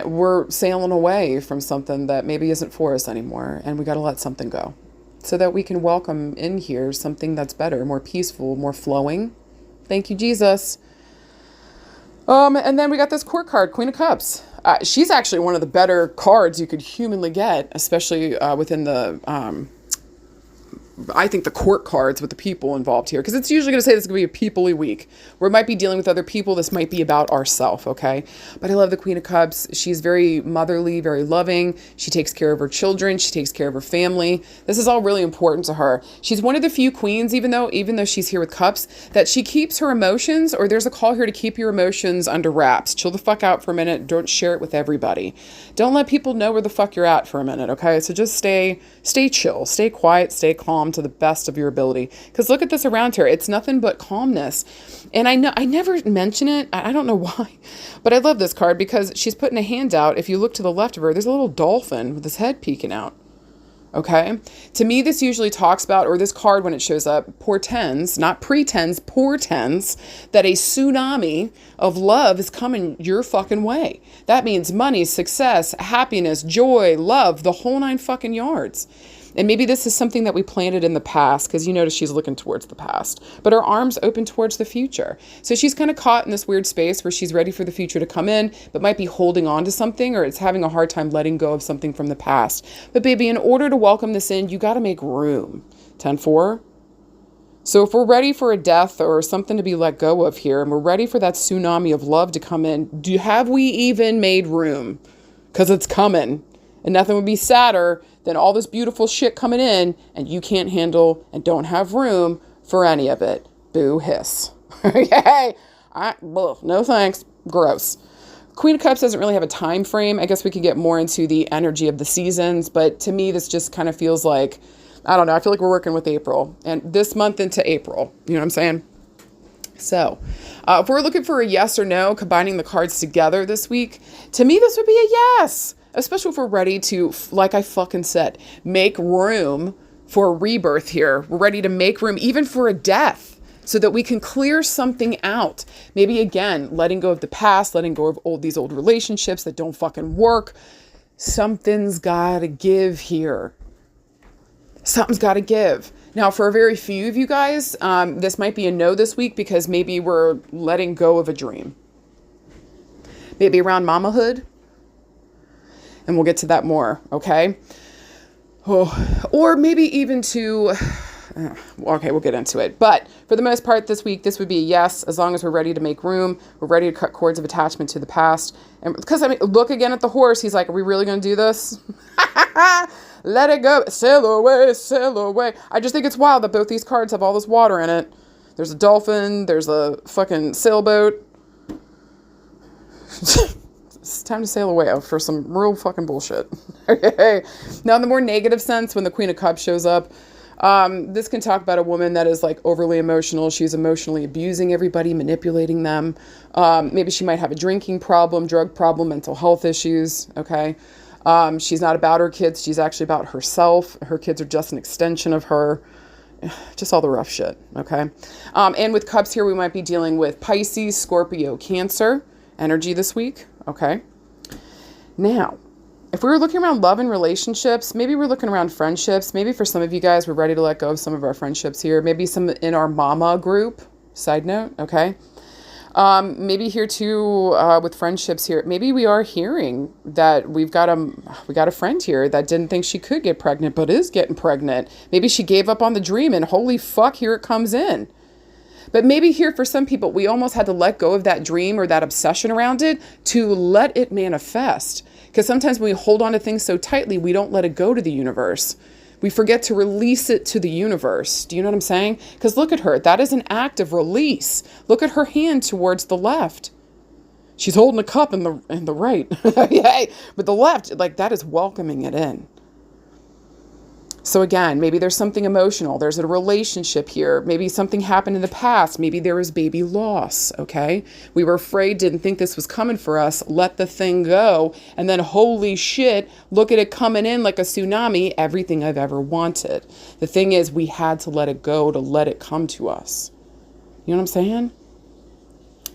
We're sailing away from something that maybe isn't for us anymore, and we got to let something go so that we can welcome in here something that's better, more peaceful, more flowing. Thank you, Jesus. And then we got this court card, Queen of Cups. She's actually one of the better cards you could humanly get, especially within the I think the court cards with the people involved here, because it's usually going to say this is going to be a people-y week. We might be dealing with other people. This might be about ourselves, okay? But I love the Queen of Cups. She's very motherly, very loving. She takes care of her children. She takes care of her family. This is all really important to her. She's one of the few queens, even though she's here with cups, that she keeps her emotions, or there's a call here to keep your emotions under wraps. Chill the fuck out for a minute. Don't share it with everybody. Don't let people know where the fuck you're at for a minute, okay? So just stay chill, stay quiet, stay calm to the best of your ability. Because look at this around her. It's nothing but calmness. And I know I never mention it. I don't know why, but I love this card because she's putting a hand out. If you look to the left of her, there's a little dolphin with his head peeking out. Okay. To me, this usually talks about, or this card when it shows up, portends, not pretends, portends that a tsunami of love is coming your fucking way. That means money, success, happiness, joy, love, the whole 9 fucking yards. And maybe this is something that we planted in the past, because you notice she's looking towards the past, but her arms open towards the future. So she's kind of caught in this weird space where she's ready for the future to come in, but might be holding on to something, or it's having a hard time letting go of something from the past. But baby, in order to welcome this in, you got to make room. 10-4. So if we're ready for a death or something to be let go of here, and we're ready for that tsunami of love to come in, have we even made room? Because it's coming. And nothing would be sadder than all this beautiful shit coming in and you can't handle and don't have room for any of it. Boo hiss. Okay. No thanks. Gross. Queen of Cups doesn't really have a time frame. I guess we could get more into the energy of the seasons, but to me, this just kind of feels like, I don't know. I feel like we're working with April and this month into April. You know what I'm saying? So if we're looking for a yes or no, combining the cards together this week, to me, this would be a yes. Especially if we're ready to, like I fucking said, make room for a rebirth here. We're ready to make room even for a death so that we can clear something out. Maybe again, letting go of the past, letting go of these old relationships that don't fucking work. Something's got to give here. Something's got to give. Now, for a very few of you guys, this might be a no this week because maybe we're letting go of a dream. Maybe around mamahood. And we'll get to that more, okay? Oh, or maybe even to, Okay, we'll get into it. But for the most part this week, this would be a yes, as long as we're ready to make room. We're ready to cut cords of attachment to the past. And because, I mean, look again at the horse. He's like, are we really going to do this? Let it go. Sail away, sail away. I just think it's wild that both these cards have all this water in it. There's a dolphin. There's a fucking sailboat. It's time to sail away for some real fucking bullshit. Okay. Now, in the more negative sense, when the Queen of Cups shows up, this can talk about a woman that is like overly emotional. She's emotionally abusing everybody, manipulating them. Maybe she might have a drinking problem, drug problem, mental health issues. Okay. She's not about her kids. She's actually about herself. Her kids are just an extension of her. Just all the rough shit. Okay. And with Cups here, we might be dealing with Pisces, Scorpio, Cancer energy this week. Okay. Now, if we were looking around love and relationships, maybe we're looking around friendships. Maybe for some of you guys, we're ready to let go of some of our friendships here. Maybe some in our mama group. Side note. Okay. Maybe here too, with friendships here, maybe we are hearing that we got a friend here that didn't think she could get pregnant, but is getting pregnant. Maybe she gave up on the dream and holy fuck, here it comes in. But maybe here for some people, we almost had to let go of that dream or that obsession around it to let it manifest. Because sometimes when we hold on to things so tightly, we don't let it go to the universe. We forget to release it to the universe. Do you know what I'm saying? Because look at her. That is an act of release. Look at her hand towards the left. She's holding a cup in the right. Yay. But the left, like that is welcoming it in. So again, maybe there's something emotional. There's a relationship here. Maybe something happened in the past. Maybe there was baby loss, okay? We were afraid, didn't think this was coming for us. Let the thing go. And then holy shit, look at it coming in like a tsunami. Everything I've ever wanted. The thing is, we had to let it go to let it come to us. You know what I'm saying?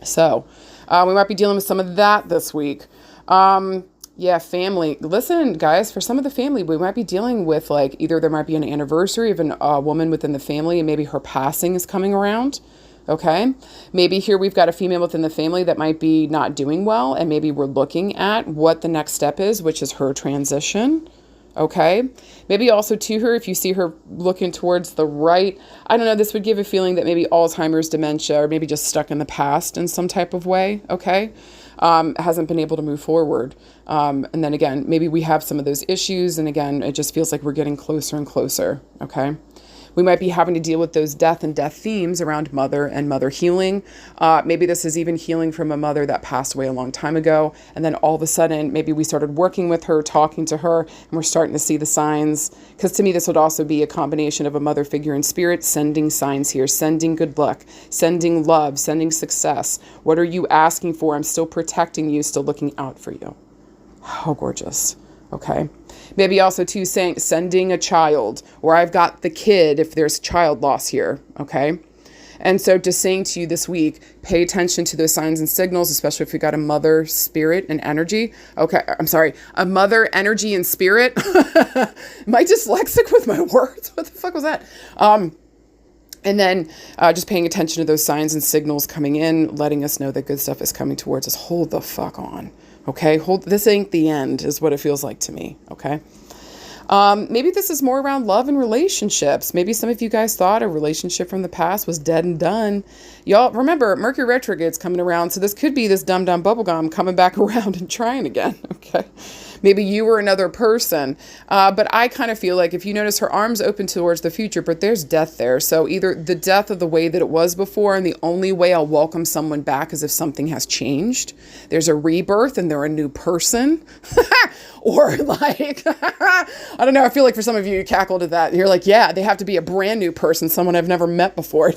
So we might be dealing with some of that this week. Yeah, family. Listen, guys, for some of the family, we might be dealing with like either there might be an anniversary of a woman within the family and maybe her passing is coming around. Okay. Maybe here we've got a female within the family that might be not doing well. And maybe we're looking at what the next step is, which is her transition. Okay. Maybe also to her, if you see her looking towards the right, I don't know, this would give a feeling that maybe Alzheimer's, dementia, or maybe just stuck in the past in some type of way. Okay. Hasn't been able to move forward. And then again, maybe we have some of those issues. And again, it just feels like we're getting closer and closer. Okay. We might be having to deal with those death themes around mother and mother healing. Maybe this is even healing from a mother that passed away a long time ago. And then all of a sudden, maybe we started working with her, talking to her, and we're starting to see the signs. Because to me, this would also be a combination of a mother figure in spirit, sending signs here, sending good luck, sending love, sending success. What are you asking for? I'm still protecting you, still looking out for you. How gorgeous. Okay. Maybe also too sending a child, or I've got the kid if there's child loss here. Okay. And so just saying to you this week, pay attention to those signs and signals, especially if you got a mother spirit and energy. Okay. I'm sorry. A mother energy and spirit. Am I dyslexic with my words? What the fuck was that? And then just paying attention to those signs and signals coming in, letting us know that good stuff is coming towards us. Hold the fuck on. Okay, this ain't the end is what it feels like to me. Okay. Maybe this is more around love and relationships. Maybe some of you guys thought a relationship from the past was dead and done. Y'all remember Mercury retrograde's coming around. So this could be this dumb bubblegum coming back around and trying again. Okay. Maybe you were another person. But I kind of feel like if you notice her arms open towards the future, but there's death there. So either the death of the way that it was before, and the only way I'll welcome someone back is if something has changed. There's a rebirth and they're a new person. Or like, I don't know. I feel like for some of you cackled at that. You're like, yeah, they have to be a brand new person, someone I've never met before.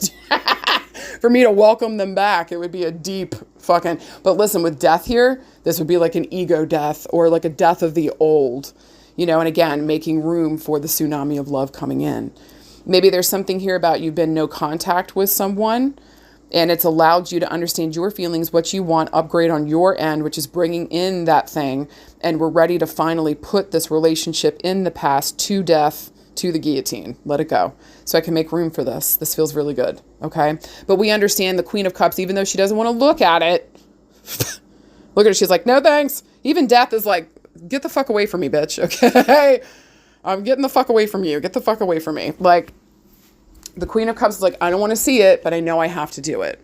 For me to welcome them back, it would be a deep fucking, but listen, with death here, this would be like an ego death or like a death of the old, you know, and again, making room for the tsunami of love coming in. Maybe there's something here about you've been no contact with someone and it's allowed you to understand your feelings, what you want, upgrade on your end, which is bringing in that thing. And we're ready to finally put this relationship in the past to death, to the guillotine. Let it go. So I can make room for this. This feels really good. Okay. But we understand the Queen of Cups, even though she doesn't want to look at it. Look at her. She's like, no, thanks. Even death is like, get the fuck away from me, bitch. Okay. I'm getting the fuck away from you. Get the fuck away from me. Like, The Queen of Cups is like, I don't want to see it, but I know I have to do it.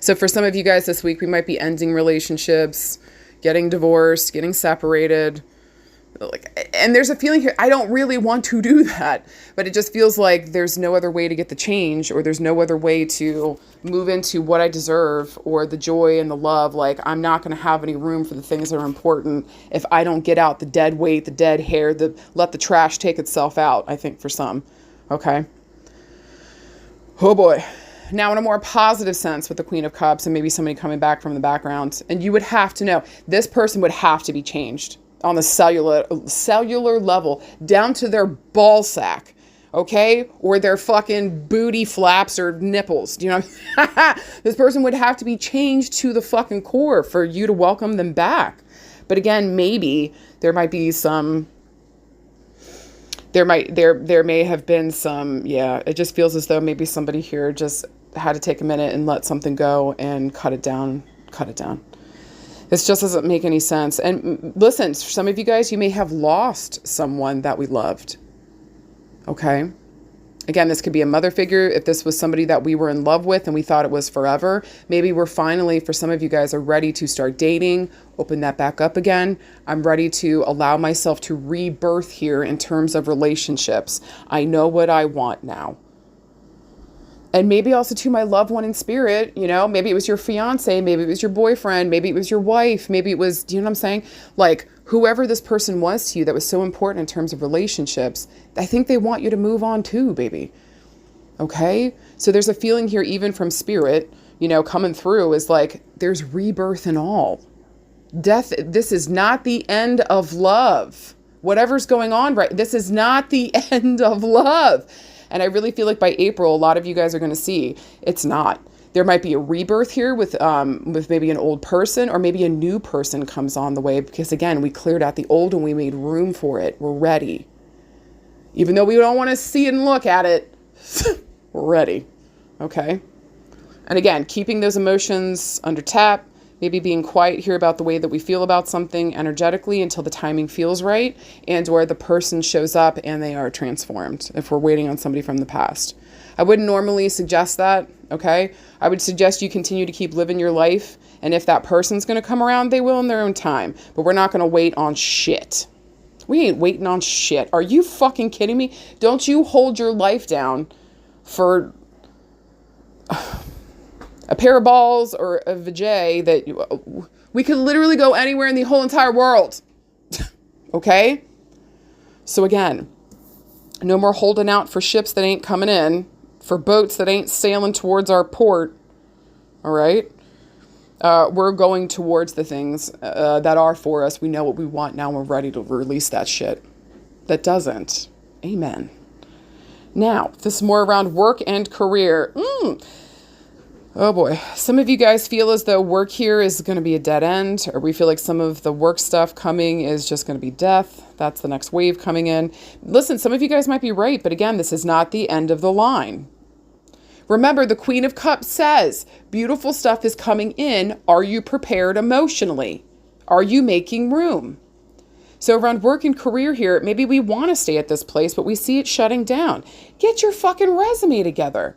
So for some of you guys this week, we might be ending relationships, getting divorced, getting separated. And there's a feeling here, I don't really want to do that, but it just feels like there's no other way to get the change, or there's no other way to move into what I deserve or the joy and the love. Like, I'm not going to have any room for the things that are important if I don't get out the dead weight, the dead hair, let the trash take itself out, I think, for some. Okay. Oh boy. Now, in a more positive sense with the Queen of Cups and maybe somebody coming back from the background, and you would have to know, this person would have to be changed on the cellular level, down to their ball sack, okay? Or their fucking booty flaps or nipples. Do you know what I mean? This person would have to be changed to the fucking core for you to welcome them back. But again, maybe there might be some, there may have been some, yeah, it just feels as though maybe somebody here just had to take a minute and let something go and cut it down. This just doesn't make any sense. And listen, for some of you guys, you may have lost someone that we loved. Okay? Again, this could be a mother figure. If this was somebody that we were in love with and we thought it was forever, maybe we're finally, for some of you guys, are ready to start dating, open that back up again. I'm ready to allow myself to rebirth here in terms of relationships. I know what I want now. And maybe also to my loved one in spirit, you know, maybe it was your fiance, maybe it was your boyfriend, maybe it was your wife, maybe it was, do you know what I'm saying? Like, whoever this person was to you that was so important in terms of relationships, I think they want you to move on too, baby. Okay? So there's a feeling here, even from spirit, you know, coming through, is like, there's rebirth in all. Death, this is not the end of love. Whatever's going on, right? This is not the end of love. And I really feel like by April, a lot of you guys are going to see it's not. There might be a rebirth here with maybe an old person, or maybe a new person comes on the way, because again, we cleared out the old and we made room for it. We're ready. Even though we don't want to see it and look at it, we're ready. Okay? And again, keeping those emotions under tap, maybe being quiet here about the way that we feel about something energetically until the timing feels right, and or the person shows up and they are transformed if we're waiting on somebody from the past. I wouldn't normally suggest that, okay? I would suggest you continue to keep living your life, and if that person's going to come around, they will in their own time, but we're not going to wait on shit. We ain't waiting on shit. Are you fucking kidding me? Don't you hold your life down for a pair of balls or a vajay that we could literally go anywhere in the whole entire world. Okay? So again, no more holding out for ships that ain't coming in, for boats that ain't sailing towards our port. All right? We're going towards the things that are for us. We know what we want now. We're ready to release that shit. That doesn't. Amen. Now, this is more around work and career. Oh boy. Some of you guys feel as though work here is going to be a dead end, or we feel like some of the work stuff coming is just going to be death. That's the next wave coming in. Listen, some of you guys might be right, but again, this is not the end of the line. Remember, the Queen of Cups says, beautiful stuff is coming in. Are you prepared emotionally? Are you making room? So around work and career here, maybe we want to stay at this place, but we see it shutting down. Get your fucking resume together.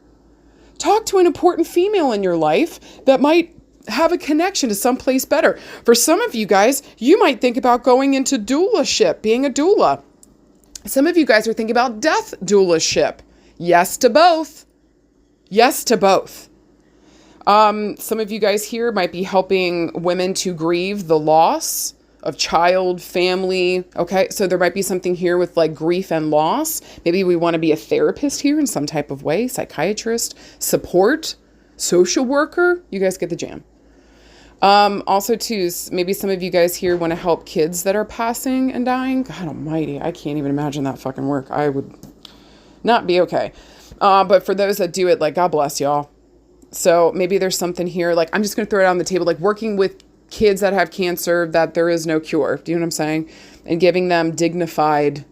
Talk to an important female in your life that might have a connection to someplace better. For some of you guys, you might think about going into doulaship, being a doula. Some of you guys are thinking about death doulaship. Yes to both. Yes to both. Some of you guys here might be helping women to grieve the loss of child, family. Okay, so there might be something here with like grief and loss. Maybe we want to be a therapist here in some type of way, psychiatrist, support, social worker. You guys get the jam. Also too, maybe some of you guys here want to help kids that are passing and dying. God almighty, I can't even imagine that fucking work. I would not be okay. But for those that do it, like, God bless y'all. So maybe there's something here, like, I'm just going to throw it on the table, like working with kids that have cancer, that there is no cure. Do you know what I'm saying? And giving them dignified.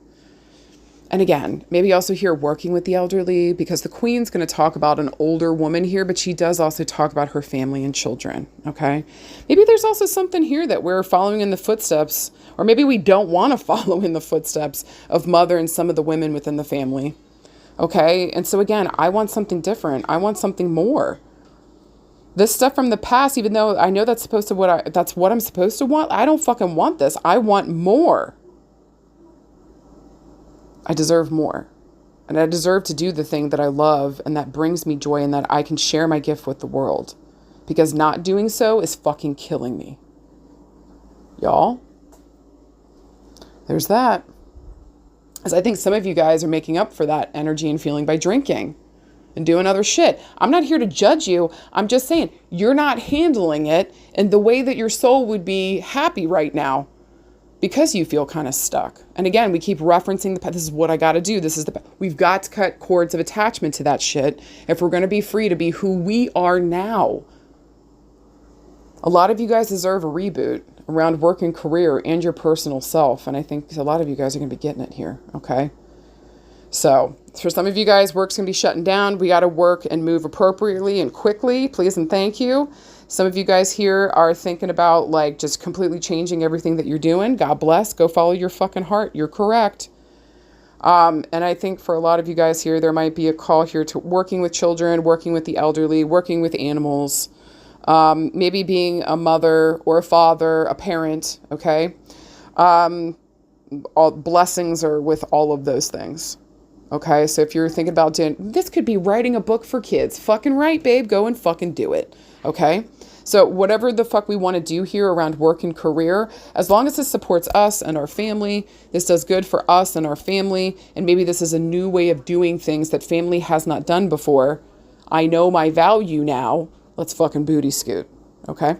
And again, maybe also here working with the elderly, because the Queen's going to talk about an older woman here, but she does also talk about her family and children. Okay. Maybe there's also something here that we're following in the footsteps, or maybe we don't want to follow in the footsteps of mother and some of the women within the family. Okay. And so again, I want something different. I want something more. This stuff from the past, even though I know that's that's what I'm supposed to want, I don't fucking want this. I want more. I deserve more. And I deserve to do the thing that I love and that brings me joy and that I can share my gift with the world. Because not doing so is fucking killing me. Y'all, there's that. As I think some of you guys are making up for that energy and feeling by drinking and doing other shit. I'm not here to judge you. I'm just saying you're not handling it in the way that your soul would be happy right now because you feel kind of stuck. And again, we keep referencing this is what I got to do. We've got to cut cords of attachment to that shit if we're going to be free to be who we are now. A lot of you guys deserve a reboot around work and career and your personal self. And I think a lot of you guys are going to be getting it here. Okay. So for some of you guys, work's going to be shutting down. We got to work and move appropriately and quickly. Please and thank you. Some of you guys here are thinking about like just completely changing everything that you're doing. God bless. Go follow your fucking heart. You're correct. And I think for a lot of you guys here, there might be a call here to working with children, working with the elderly, working with animals, maybe being a mother or a father, a parent. Okay. All blessings are with all of those things. Okay, so if you're thinking about doing, this could be writing a book for kids. Fucking right, babe. Go and fucking do it. Okay? So whatever the fuck we want to do here around work and career, as long as this supports us and our family, this does good for us and our family, and maybe this is a new way of doing things that family has not done before. I know my value now. Let's fucking booty scoot. Okay?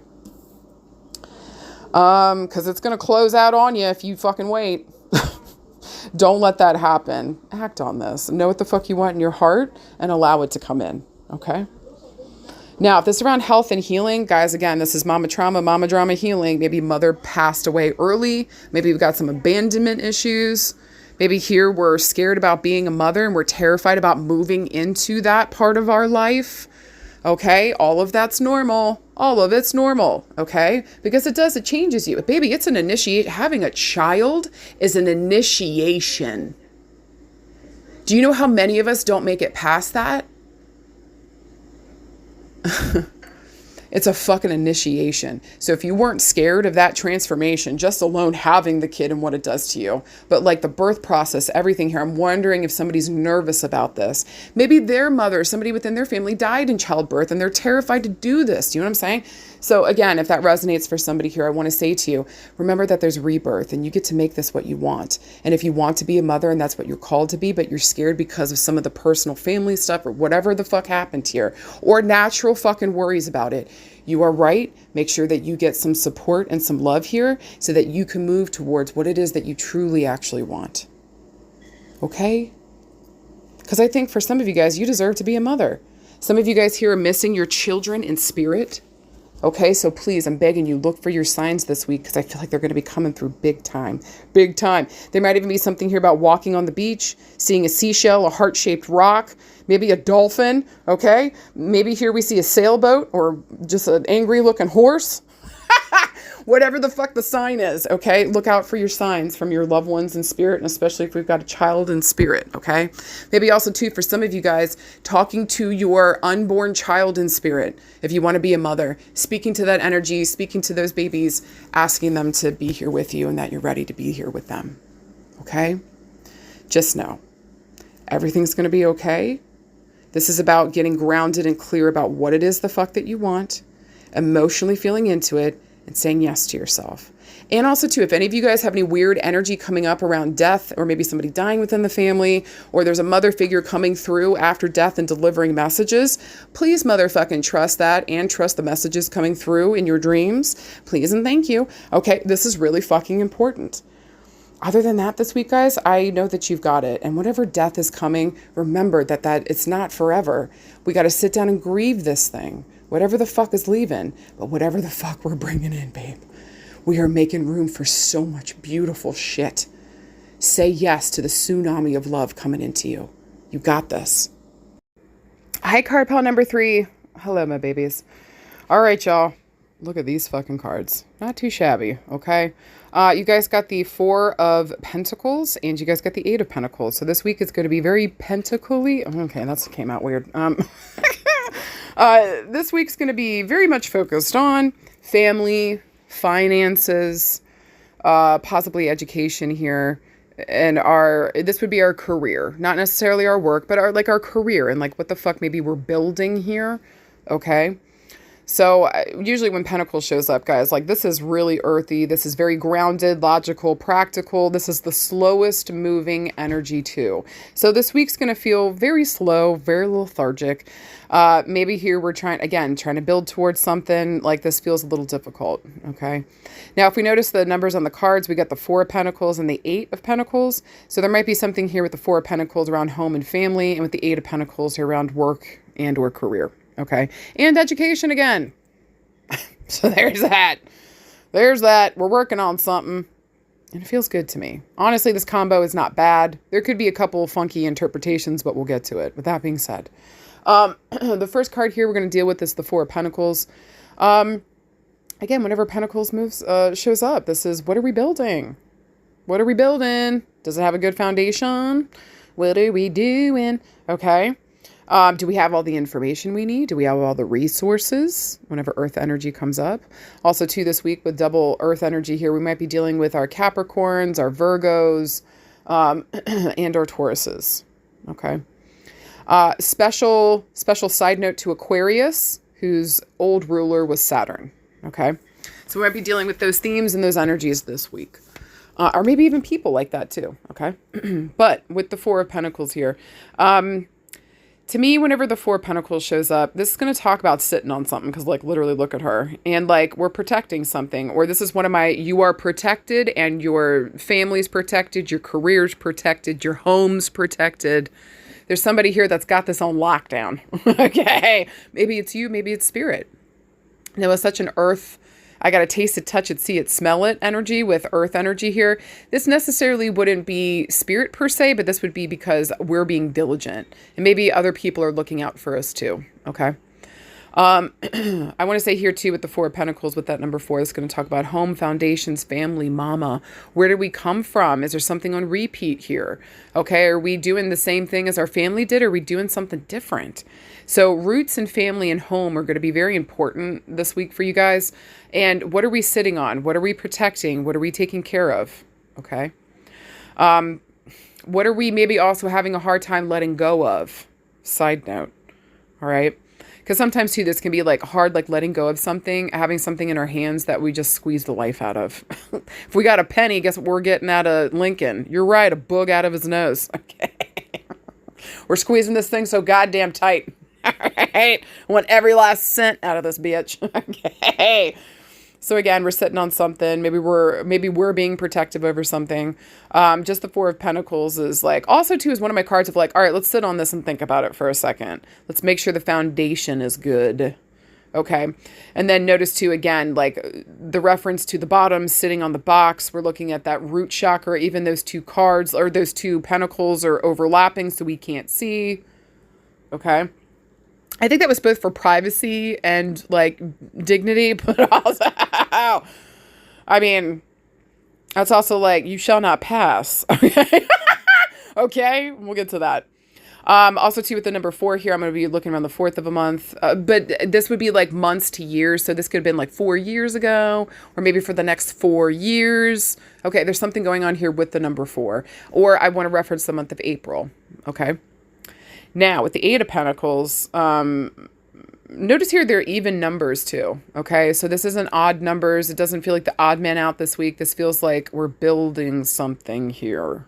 Because it's going to close out on you if you fucking wait. Don't let that happen. Act on this. Know what the fuck you want in your heart and allow it to come in. Okay? Now, if this is around health and healing, guys, again, this is mama trauma, mama drama healing. Maybe mother passed away early. Maybe we've got some abandonment issues. Maybe here we're scared about being a mother and we're terrified about moving into that part of our life. Okay, all of that's normal. All of it's normal, okay? Because it changes you. Baby, it's an initiate. Having a child is an initiation. Do you know how many of us don't make it past that? It's a fucking initiation. So if you weren't scared of that transformation, just alone having the kid and what it does to you, but like the birth process, everything here, I'm wondering if somebody's nervous about this. Maybe their mother, somebody within their family died in childbirth and they're terrified to do this. Do you know what I'm saying? So again, if that resonates for somebody here, I want to say to you, remember that there's rebirth and you get to make this what you want. And if you want to be a mother and that's what you're called to be, but you're scared because of some of the personal family stuff or whatever the fuck happened here, or natural fucking worries about it, you are right. Make sure that you get some support and some love here so that you can move towards what it is that you truly actually want. Okay? Because I think for some of you guys, you deserve to be a mother. Some of you guys here are missing your children in spirit. Okay, so please, I'm begging you, look for your signs this week because I feel like they're going to be coming through big time. Big time. There might even be something here about walking on the beach, seeing a seashell, a heart-shaped rock, maybe a dolphin, okay? Maybe here we see a sailboat or just an angry-looking horse. Whatever the fuck the sign is, okay? Look out for your signs from your loved ones in spirit, and especially if we've got a child in spirit, okay? Maybe also, too, for some of you guys, talking to your unborn child in spirit, if you want to be a mother, speaking to that energy, speaking to those babies, asking them to be here with you and that you're ready to be here with them, okay? Just know, everything's going to be okay. This is about getting grounded and clear about what it is the fuck that you want, emotionally feeling into it, and saying yes to yourself. And also, too, if any of you guys have any weird energy coming up around death or maybe somebody dying within the family or there's a mother figure coming through after death and delivering messages, please motherfucking trust that and trust the messages coming through in your dreams. Please and thank you. Okay, this is really fucking important. Other than that this week, guys, I know that you've got it. And whatever death is coming, remember that it's not forever. We got to sit down and grieve this thing. Whatever the fuck is leaving, but whatever the fuck we're bringing in, babe. We are making room for so much beautiful shit. Say yes to the tsunami of love coming into you. You got this. Hi, card pal number 3. Hello, my babies. All right, y'all. Look at these fucking cards. Not too shabby, okay? You guys got the Four of Pentacles, and you guys got the Eight of Pentacles. So this week is going to be very pentacly. Okay, that came out weird. This week's going to be very much focused on family, finances, possibly education here, and this would be our career. Not necessarily our work, but our career, and like what the fuck maybe we're building here, okay? So usually when Pentacles shows up, guys, like this is really earthy. This is very grounded, logical, practical. This is the slowest moving energy too. So this week's going to feel very slow, very lethargic. Maybe here we're trying to build towards something. Like this feels a little difficult. Okay. Now, if we notice the numbers on the cards, we got the Four of Pentacles and the Eight of Pentacles. So there might be something here with the Four of Pentacles around home and family, and with the Eight of Pentacles around work and or career. Okay. And education again. So there's that. There's that. We're working on something. And it feels good to me. Honestly, this combo is not bad. There could be a couple funky interpretations, but we'll get to it. With that being said, the first card here we're going to deal with is the Four of Pentacles. Again, whenever Pentacles shows up, this is, what are we building? What are we building? Does it have a good foundation? What are we doing? Okay. Do we have all the information we need? Do we have all the resources whenever Earth energy comes up? Also, too, this week with double Earth energy here, we might be dealing with our Capricorns, our Virgos, and our Tauruses. Okay. Special side note to Aquarius, whose old ruler was Saturn. Okay. So we might be dealing with those themes and those energies this week. Or maybe even people like that too. Okay. But with the Four of Pentacles here, to me, whenever the Four of Pentacles shows up, this is going to talk about sitting on something, because like literally look at her, and like we're protecting something, or this is one of my, you are protected and your family's protected, your career's protected, your home's protected. There's somebody here that's got this on lockdown. Okay. Maybe it's you, maybe it's spirit. There was such an earth, I got to taste it, touch it, see it, smell it energy with earth energy here. This necessarily wouldn't be spirit per se, but this would be because we're being diligent, and maybe other people are looking out for us too. Okay. I want to say here too, with the Four of Pentacles, with that number 4, it's going to talk about home, foundations, family, mama. Where did we come from? Is there something on repeat here? Okay. Are we doing the same thing as our family did? Or are we doing something different? So roots and family and home are going to be very important this week for you guys. And what are we sitting on? What are we protecting? What are we taking care of? Okay. What are we maybe also having a hard time letting go of? Side note. All right. Because sometimes too, this can be like hard, like letting go of something, having something in our hands that we just squeeze the life out of. If we got a penny, guess what we're getting out of Lincoln? You're right. A boog out of his nose. Okay. We're squeezing this thing so goddamn tight. All right. I want every last cent out of this bitch. Okay. So again, we're sitting on something. Maybe we're being protective over something. Just the Four of Pentacles is like, also too, is one of my cards of like, all right, let's sit on this and think about it for a second. Let's make sure the foundation is good. Okay. And then notice too, again, like the reference to the bottom sitting on the box, we're looking at that root chakra. Even those two cards or those two pentacles are overlapping, so we can't see. Okay. I think that was both for privacy and like dignity, but also, I mean, that's also like, you shall not pass. Okay. Okay. We'll get to that. Also too, with the number 4 here, I'm going to be looking around the 4th of a month, but this would be like months to years. So this could have been like 4 years ago, or maybe for the next 4 years. Okay. There's something going on here with the number 4, or I want to reference the month of April. Okay. Now, with the Eight of Pentacles, notice here they're even numbers too, okay? So this isn't odd numbers. It doesn't feel like the odd man out this week. This feels like we're building something here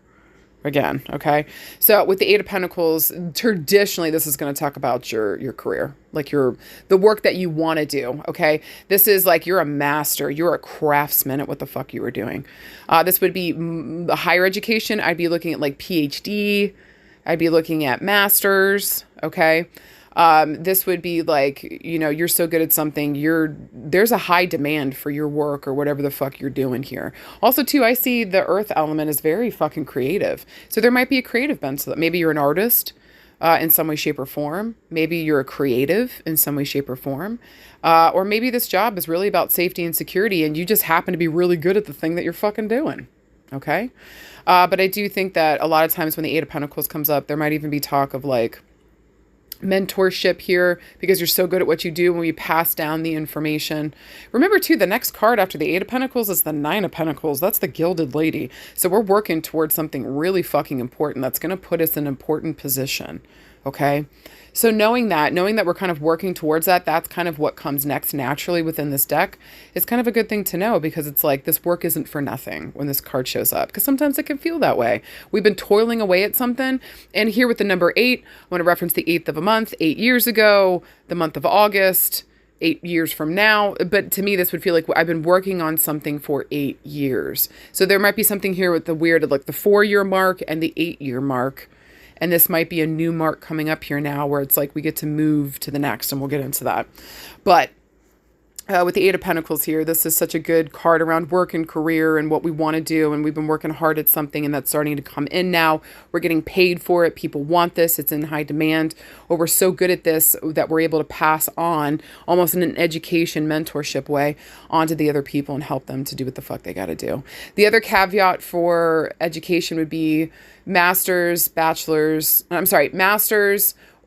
again, okay? So with the Eight of Pentacles, traditionally, this is going to talk about your career, like the work that you want to do, okay? This is like you're a master. You're a craftsman at what the fuck you were doing. This would be higher education. I'd be looking at like PhD. I'd be looking at masters. Okay. This would be like, you know, you're so good at something, there's a high demand for your work or whatever the fuck you're doing here. Also too, I see the earth element is very fucking creative. So there might be a creative bent to that. Maybe you're an artist. in some way, shape, or form. Maybe you're a creative in some way, shape, or form. Or maybe this job is really about safety and security and you just happen to be really good at the thing that you're fucking doing. Okay? But I do think that a lot of times when the Eight of Pentacles comes up, there might even be talk of like mentorship here because you're so good at what you do when you pass down the information. Remember too, the next card after the Eight of Pentacles is the Nine of Pentacles. That's the Gilded Lady. So we're working towards something really fucking important that's going to put us in an important position. Okay. So knowing that we're kind of working towards that, that's kind of what comes next naturally within this deck. It's kind of a good thing to know because it's like this work isn't for nothing when this card shows up, because sometimes it can feel that way. We've been toiling away at something. And here with the number 8, I want to reference the 8th of a month, 8 years ago, the month of August, 8 years from now. But to me, this would feel like I've been working on something for 8 years. So there might be something here with the weird, like the 4-year mark and the 8-year mark. And this might be a new mark coming up here now where it's like we get to move to the next, and we'll get into that. But with the Eight of Pentacles here, this is such a good card around work and career and what we want to do. And we've been working hard at something, and that's starting to come in now. We're getting paid for it. People want this. It's in high demand. Or we're so good at this that we're able to pass on almost in an education mentorship way onto the other people and help them to do what the fuck they got to do. The other caveat for education would be masters,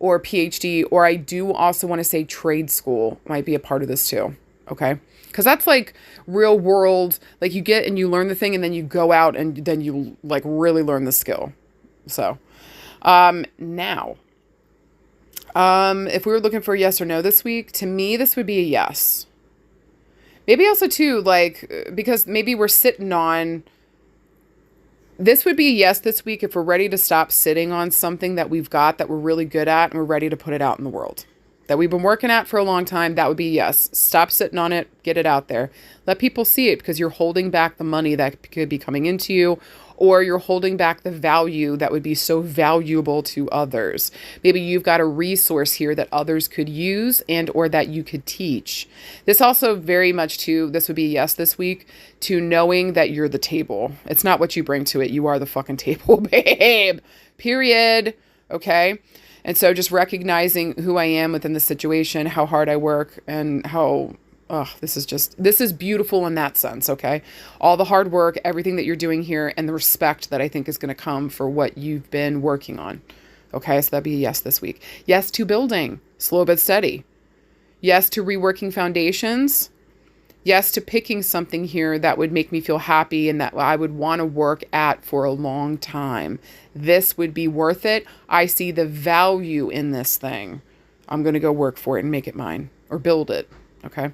or PhD, or I do also want to say trade school might be a part of this too. Okay. Because that's like real world, like you get and you learn the thing and then you go out and then you like really learn the skill. So, now, if we were looking for a yes or no this week, to me, this would be a yes. Maybe also too, like, because maybe we're sitting on, this would be a yes this week if we're ready to stop sitting on something that we've got that we're really good at and we're ready to put it out in the world. That we've been working at for a long time, that would be yes. Stop sitting on it, get it out there. Let people see it because you're holding back the money that could be coming into you, or you're holding back the value that would be so valuable to others. Maybe you've got a resource here that others could use and or that you could teach. This also very much too, this would be a yes this week, to knowing that you're the table. It's not what you bring to it. You are the fucking table, babe. Period. Okay? And so just recognizing who I am within the situation, how hard I work, and how, this is beautiful in that sense, okay? All the hard work, everything that you're doing here, and the respect that I think is going to come for what you've been working on. Okay, so that'd be a yes this week. Yes to building, slow but steady. Yes to reworking foundations. Yes to picking something here that would make me feel happy and that I would want to work at for a long time. This would be worth it. I see the value in this thing. I'm going to go work for it and make it mine or build it. Okay.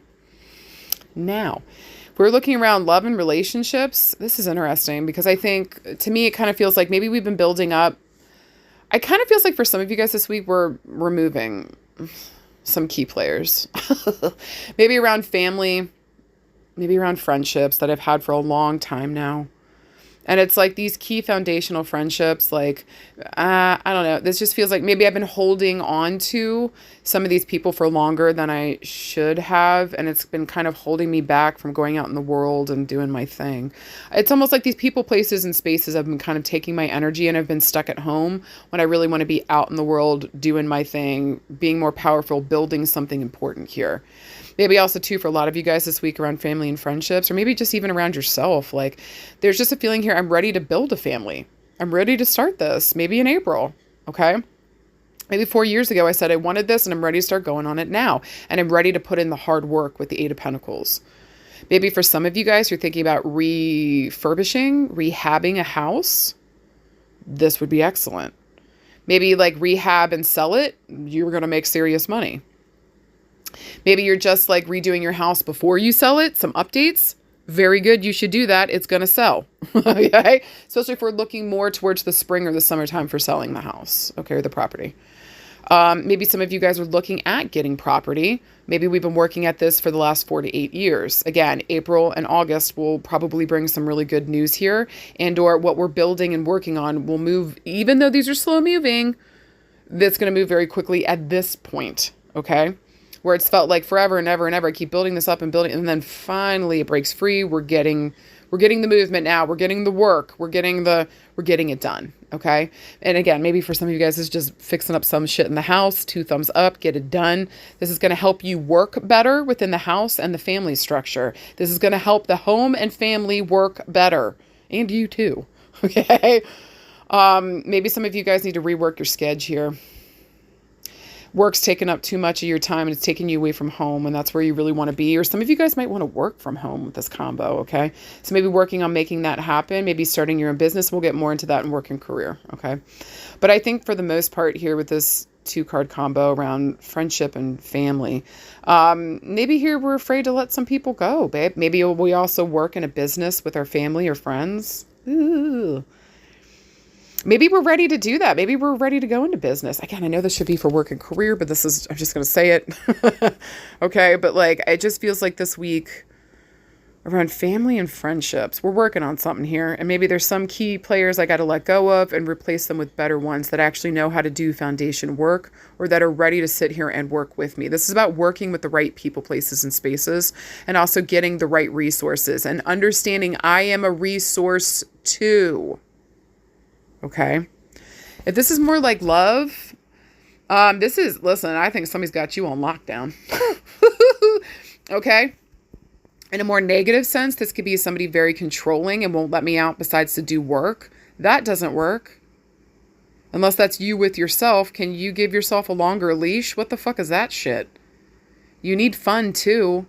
Now, if we're looking around love and relationships, this is interesting because I think to me, it kind of feels like maybe we've been building up. It kind of feels like for some of you guys this week, we're removing some key players, maybe around family, maybe around friendships that I've had for a long time now. And it's like these key foundational friendships, like, I don't know. This just feels like maybe I've been holding on to some of these people for longer than I should have. And it's been kind of holding me back from going out in the world and doing my thing. It's almost like these people, places, and spaces have been kind of taking my energy, and I've been stuck at home when I really want to be out in the world, doing my thing, being more powerful, building something important here. Maybe also too, for a lot of you guys this week around family and friendships, or maybe just even around yourself. Like there's just a feeling here. I'm ready to build a family. I'm ready to start this maybe in April. Okay. Maybe 4 years ago, I said I wanted this and I'm ready to start going on it now. And I'm ready to put in the hard work with the Eight of Pentacles. Maybe for some of you guys, you're thinking about refurbishing, rehabbing a house. This would be excellent. Maybe like rehab and sell it. You're going to make serious money. Maybe you're just like redoing your house before you sell it. Some updates. Very good. You should do that. It's going to sell. Okay. Especially if we're looking more towards the spring or the summertime for selling the house. Okay. Or the property. Maybe some of you guys are looking at getting property. Maybe we've been working at this for the last 4 to 8 years. Again, April and August will probably bring some really good news here, and or what we're building and working on will move, even though these are slow moving, that's going to move very quickly at this point. Okay. where it's felt like forever and ever and ever. I keep building this up and building, and then finally it breaks free. We're getting the movement now. We're getting the work. We're getting it done. Okay. And again, maybe for some of you guys, it's just fixing up some shit in the house. 2 thumbs up, get it done. This is going to help you work better within the house and the family structure. This is going to help the home and family work better, and you too. Okay. Maybe some of you guys need to rework your schedule here. Work's taking up too much of your time and it's taking you away from home, and that's where you really want to be. Or some of you guys might want to work from home with this combo, okay? So maybe working on making that happen, maybe starting your own business. We'll get more into that in work and career, okay? But I think for the most part here with this 2-card combo around friendship and family, maybe here we're afraid to let some people go, babe. Maybe we also work in a business with our family or friends. Ooh. Maybe we're ready to do that. Maybe we're ready to go into business. Again, I know this should be for work and career, but I'm just going to say it. Okay. But like, it just feels like this week around family and friendships, we're working on something here. And maybe there's some key players I got to let go of and replace them with better ones that actually know how to do foundation work, or that are ready to sit here and work with me. This is about working with the right people, places, and spaces, and also getting the right resources and understanding I am a resource too. Okay. If this is more like love, listen, I think somebody's got you on lockdown. Okay. In a more negative sense, this could be somebody very controlling and won't let me out besides to do work. That doesn't work. Unless that's you with yourself. Can you give yourself a longer leash? What the fuck is that shit? You need fun too.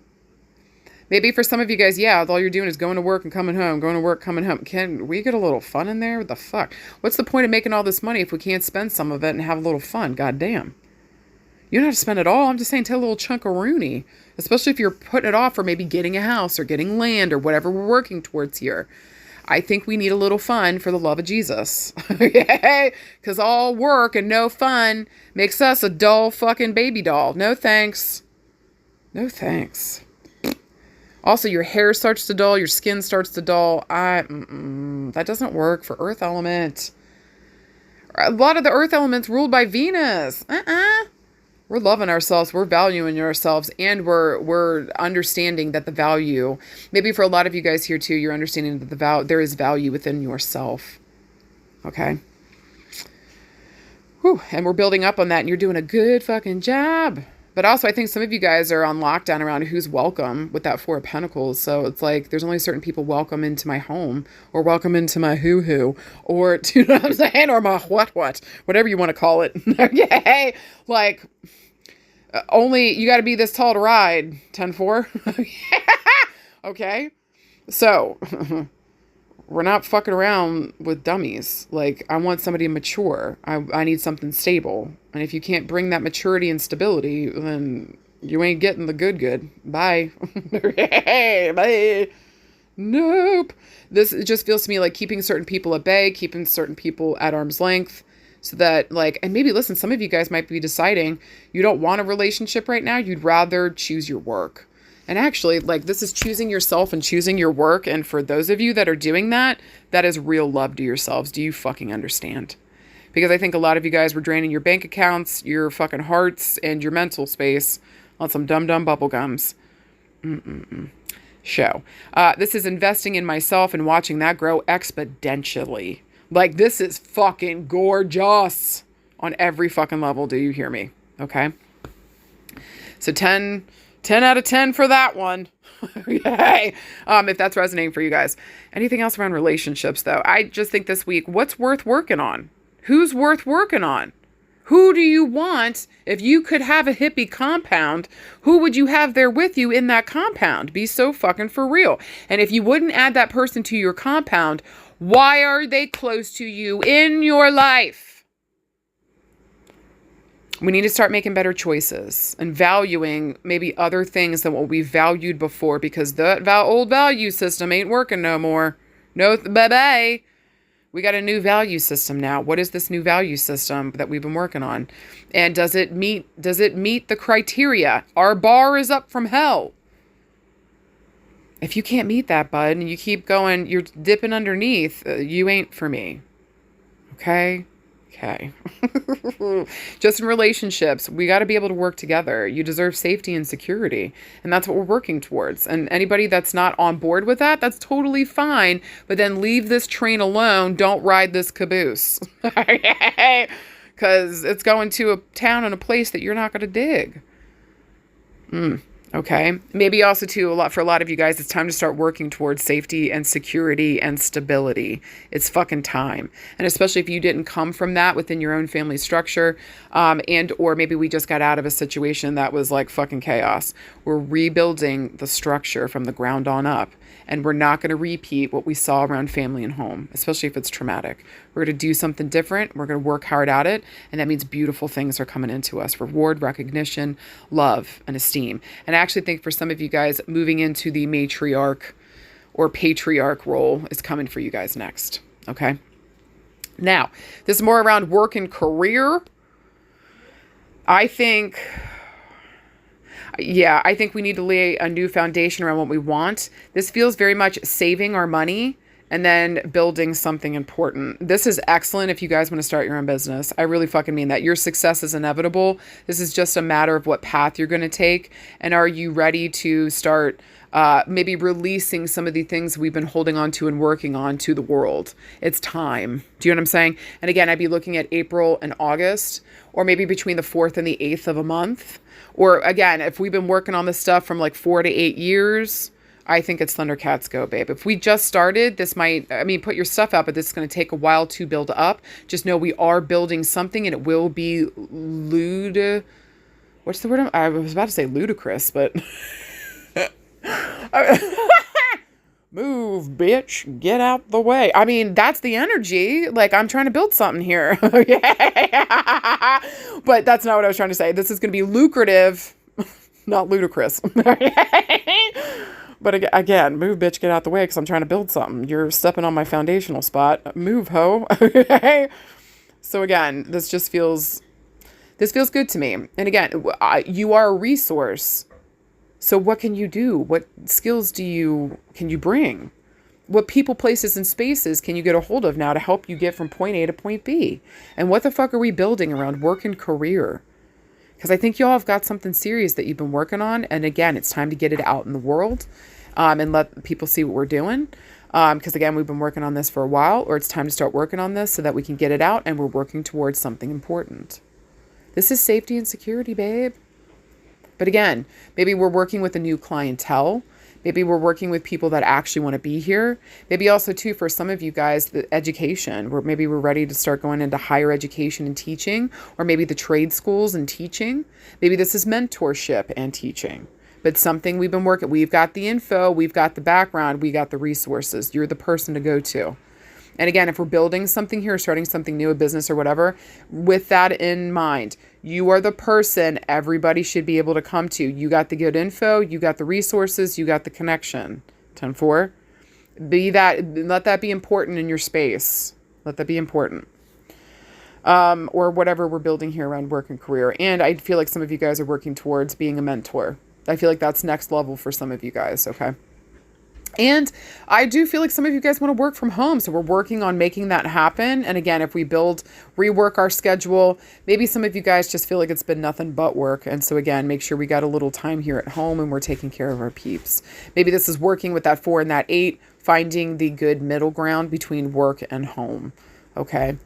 Maybe for some of you guys, yeah, all you're doing is going to work and coming home, going to work, coming home. Can we get a little fun in there? What the fuck? What's the point of making all this money if we can't spend some of it and have a little fun? God damn. You don't have to spend it all. I'm just saying, take a little chunk of Rooney, especially if you're putting it off for maybe getting a house or getting land or whatever we're working towards here. I think we need a little fun for the love of Jesus. Okay? Because all work and no fun makes us a dull fucking baby doll. No thanks. No thanks. Also, your hair starts to dull, your skin starts to dull. That doesn't work for earth element. A lot of the earth elements ruled by Venus. We're loving ourselves, we're valuing ourselves, and we're understanding that the value, maybe for a lot of you guys here too, you're understanding that there is value within yourself. Okay? Whew, and we're building up on that, and you're doing a good fucking job. But also, I think some of you guys are on lockdown around who's welcome with that 4 of Pentacles. So it's like, there's only certain people welcome into my home, or welcome into my hoo-hoo, or, you know what I'm saying? Or my what, whatever you want to call it. Okay. Like, only, you got to be this tall to ride. 10-4. Okay. So, we're not fucking around with dummies. Like, I want somebody mature. I need something stable. And if you can't bring that maturity and stability, then you ain't getting the good. Bye. Bye. Nope. This just feels to me like keeping certain people at bay, keeping certain people at arm's length, so that, like, and maybe listen, some of you guys might be deciding you don't want a relationship right now. You'd rather choose your work. And actually, like, this is choosing yourself and choosing your work. And for those of you that are doing that, that is real love to yourselves. Do you fucking understand? Because I think a lot of you guys were draining your bank accounts, your fucking hearts, and your mental space on some dumb bubblegums. Show. This is investing in myself and watching that grow exponentially. Like, this is fucking gorgeous on every fucking level. Do you hear me? Okay. So 10 out of 10 for that one. Yay. If that's resonating for you guys. Anything else around relationships, though? I just think this week, what's worth working on? Who's worth working on? Who do you want? If you could have a hippie compound, who would you have there with you in that compound? Be so fucking for real. And if you wouldn't add that person to your compound, why are they close to you in your life? We need to start making better choices and valuing maybe other things than what we valued before, because that old value system ain't working no more. No, bye-bye. We got a new value system now. What is this new value system that we've been working on? And does it meet the criteria? Our bar is up from hell. If you can't meet that, bud, and you keep going, you're dipping underneath, you ain't for me. Okay? Okay. Just in relationships, we got to be able to work together. You deserve safety and security. And that's what we're working towards. And anybody that's not on board with that, that's totally fine. But then leave this train alone. Don't ride this caboose. Because it's going to a town and a place that you're not going to dig. Okay. Maybe also too, for a lot of you guys, it's time to start working towards safety and security and stability. It's fucking time. And especially if you didn't come from that within your own family structure, and or maybe we just got out of a situation that was like fucking chaos. We're rebuilding the structure from the ground on up. And we're not going to repeat what we saw around family and home, especially if it's traumatic. We're going to do something different. We're going to work hard at it. And that means beautiful things are coming into us. Reward, recognition, love, and esteem. And I actually think for some of you guys, moving into the matriarch or patriarch role is coming for you guys next. Okay. Now, this is more around work and career. I think we need to lay a new foundation around what we want. This feels very much saving our money and then building something important. This is excellent if you guys want to start your own business. I really fucking mean that. Your success is inevitable. This is just a matter of what path you're going to take. And are you ready to start maybe releasing some of the things we've been holding on to and working on to the world? It's time. Do you know what I'm saying? And again, I'd be looking at April and August, or maybe between the 4th and the 8th of a month. Or again, if we've been working on this stuff from like 4 to 8 years, I think it's Thundercats go, babe. If we just started, this might, put your stuff out, but this is going to take a while to build up. Just know we are building something and it will be what's the word? I was about to say ludicrous, but move, bitch, get out the way. I mean, that's the energy. Like, I'm trying to build something here. But that's not what I was trying to say. This is going to be lucrative, not ludicrous. But again, move, bitch, get out the way, because I'm trying to build something. You're stepping on my foundational spot. Move, ho. So again, this feels good to me. And again, you are a resource. So what can you do? What skills can you bring? What people, places, and spaces can you get a hold of now to help you get from point A to point B? And what the fuck are we building around work and career? Because I think y'all have got something serious that you've been working on. And again, it's time to get it out in the world and let people see what we're doing. Because again, we've been working on this for a while, or it's time to start working on this so that we can get it out and we're working towards something important. This is safety and security, babe. But again, maybe we're working with a new clientele. Maybe we're working with people that actually want to be here. Maybe also too, for some of you guys, the education, where maybe we're ready to start going into higher education and teaching, or maybe the trade schools and teaching. Maybe this is mentorship and teaching, but something we've been working. We've got the info, we've got the background, we got the resources. You're the person to go to. And again, if we're building something here, starting something new, a business or whatever, with that in mind, you are the person everybody should be able to come to. You got the good info, you got the resources, you got the connection. 10-4. Let that be important in your space. Let that be important. Or whatever we're building here around work and career. And I feel like some of you guys are working towards being a mentor. I feel like that's next level for some of you guys, okay? And I do feel like some of you guys want to work from home. So we're working on making that happen. And again, if we rework our schedule, maybe some of you guys just feel like it's been nothing but work. And so again, make sure we got a little time here at home and we're taking care of our peeps. Maybe this is working with that 4 and that 8, finding the good middle ground between work and home. Okay.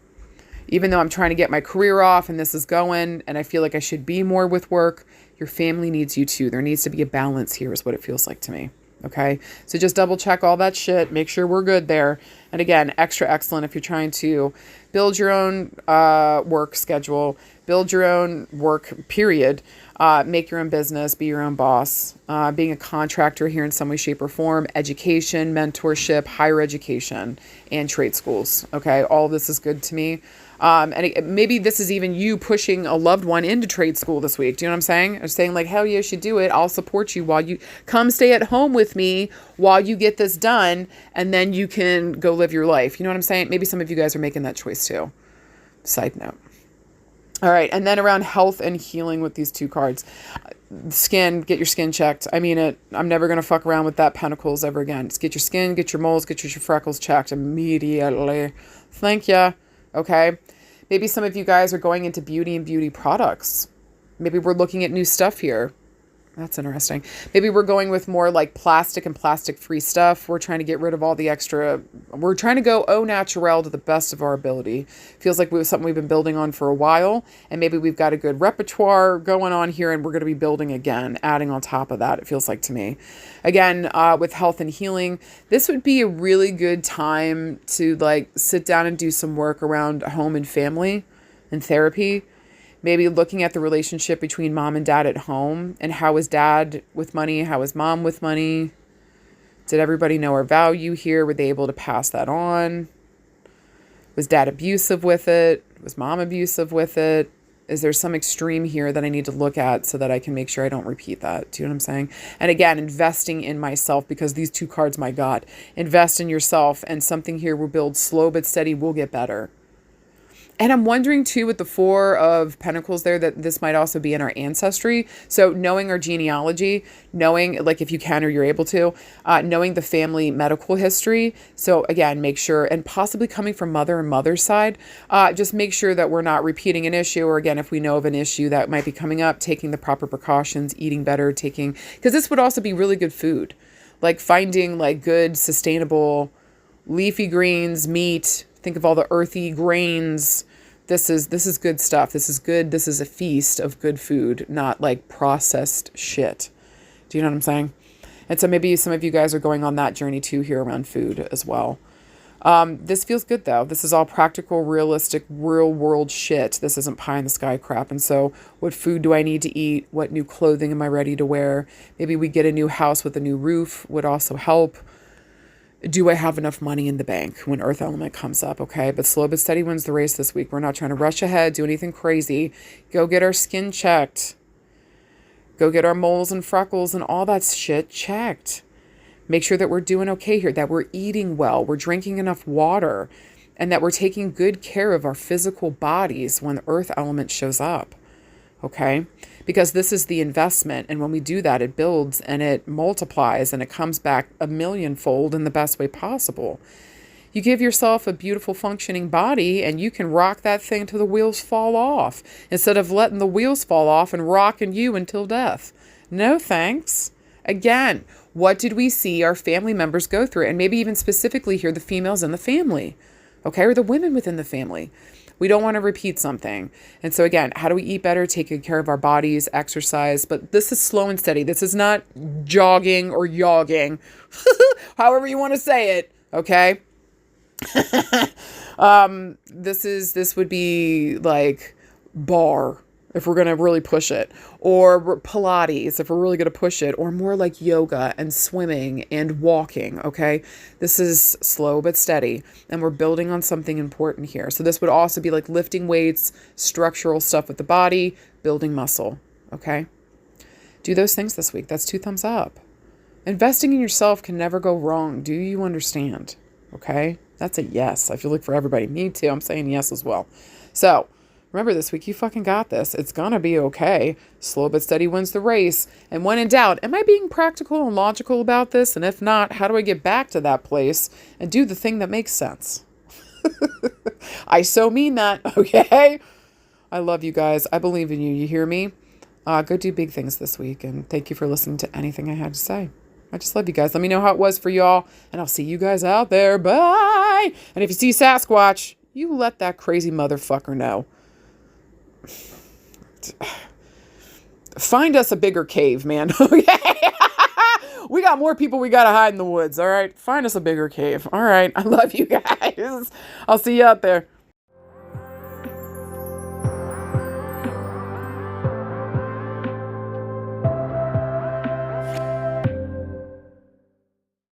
Even though I'm trying to get my career off and this is going, and I feel like I should be more with work, your family needs you too. There needs to be a balance here is what it feels like to me. Okay. So just double check all that shit. Make sure we're good there. And again, extra excellent if you're trying to build your own work schedule, build your own work period, make your own business, be your own boss, being a contractor here in some way, shape, or form, education, mentorship, higher education, and trade schools. Okay. All of this is good to me. Maybe this is even you pushing a loved one into trade school this week. Do you know what I'm saying? I'm saying like, hell yeah, you should do it. I'll support you while you come stay at home with me while you get this done. And then you can go live your life. You know what I'm saying? Maybe some of you guys are making that choice too. Side note. All right. And then around health and healing with these 2 cards, skin, get your skin checked. I mean it. I'm never going to fuck around with that Pentacles ever again. Just get your skin, get your moles, get your freckles checked immediately. Thank ya. Okay. Maybe some of you guys are going into beauty and beauty products. Maybe we're looking at new stuff here. That's interesting. Maybe we're going with more like plastic and plastic-free stuff. We're trying to get rid of all the extra. We're trying to go au naturel to the best of our ability. Feels like something we've been building on for a while. And maybe we've got a good repertoire going on here, and we're going to be building again, adding on top of that, it feels like to me. Again, with health and healing, this would be a really good time to like sit down and do some work around home and family and therapy. Maybe looking at the relationship between mom and dad at home, and how is dad with money? How is mom with money? Did everybody know our value here? Were they able to pass that on? Was dad abusive with it? Was mom abusive with it? Is there some extreme here that I need to look at so that I can make sure I don't repeat that? Do you know what I'm saying? And again, investing in myself, because these two cards, my God, invest in yourself, and something here will build slow but steady, will get better. And I'm wondering too, with the Four of Pentacles there, that this might also be in our ancestry. So knowing our genealogy, knowing, like if you can or you're able to, knowing the family medical history. So again, make sure, and possibly coming from mother and mother's side, just make sure that we're not repeating an issue. Or again, if we know of an issue that might be coming up, taking the proper precautions, eating better, because this would also be really good food. Like finding like good, sustainable leafy greens, meat. Think of all the earthy grains. This is good stuff. This is good. This is a feast of good food, not like processed shit. Do you know what I'm saying? And so maybe some of you guys are going on that journey too here around food as well. This feels good though. This is all practical, realistic, real world shit. This isn't pie in the sky crap. And so what food do I need to eat? What new clothing am I ready to wear? Maybe we get a new house with a new roof would also help. Do I have enough money in the bank when Earth element comes up? Okay. But slow but steady wins the race this week. We're not trying to rush ahead, do anything crazy. Go get our skin checked. Go get our moles and freckles and all that shit checked. Make sure that we're doing okay here, that we're eating well, we're drinking enough water, and that we're taking good care of our physical bodies when the Earth element shows up. Okay? Because this is the investment. And when we do that, it builds and it multiplies and it comes back a millionfold in the best way possible. You give yourself a beautiful functioning body and you can rock that thing till the wheels fall off, instead of letting the wheels fall off and rocking you until death. No thanks. Again, what did we see our family members go through? And maybe even specifically here, the females in the family, okay, or the women within the family. We don't want to repeat something. And so again, how do we eat better, take good care of our bodies, exercise? But this is slow and steady. This is not jogging or yogging, however you want to say it. Okay. This would be like bar, if we're going to really push it, or Pilates, if we're really going to push it, or more like yoga and swimming and walking. Okay. This is slow but steady, and we're building on something important here. So this would also be like lifting weights, structural stuff with the body, building muscle. Okay. Do those things this week. That's 2 thumbs up. Investing in yourself can never go wrong. Do you understand? Okay. That's a yes. I feel like for everybody. Me too. I'm saying yes as well. So remember this week, you fucking got this. It's going to be okay. Slow but steady wins the race. And when in doubt, am I being practical and logical about this? And if not, how do I get back to that place and do the thing that makes sense? I so mean that. Okay. I love you guys. I believe in you. You hear me? Go do big things this week. And thank you for listening to anything I had to say. I just love you guys. Let me know how it was for y'all. And I'll see you guys out there. Bye. And if you see Sasquatch, you let that crazy motherfucker know. Find us a bigger cave, man. Okay. We got more people we got to hide in the woods. All right. Find us a bigger cave. All right. I love you guys. I'll see you out there.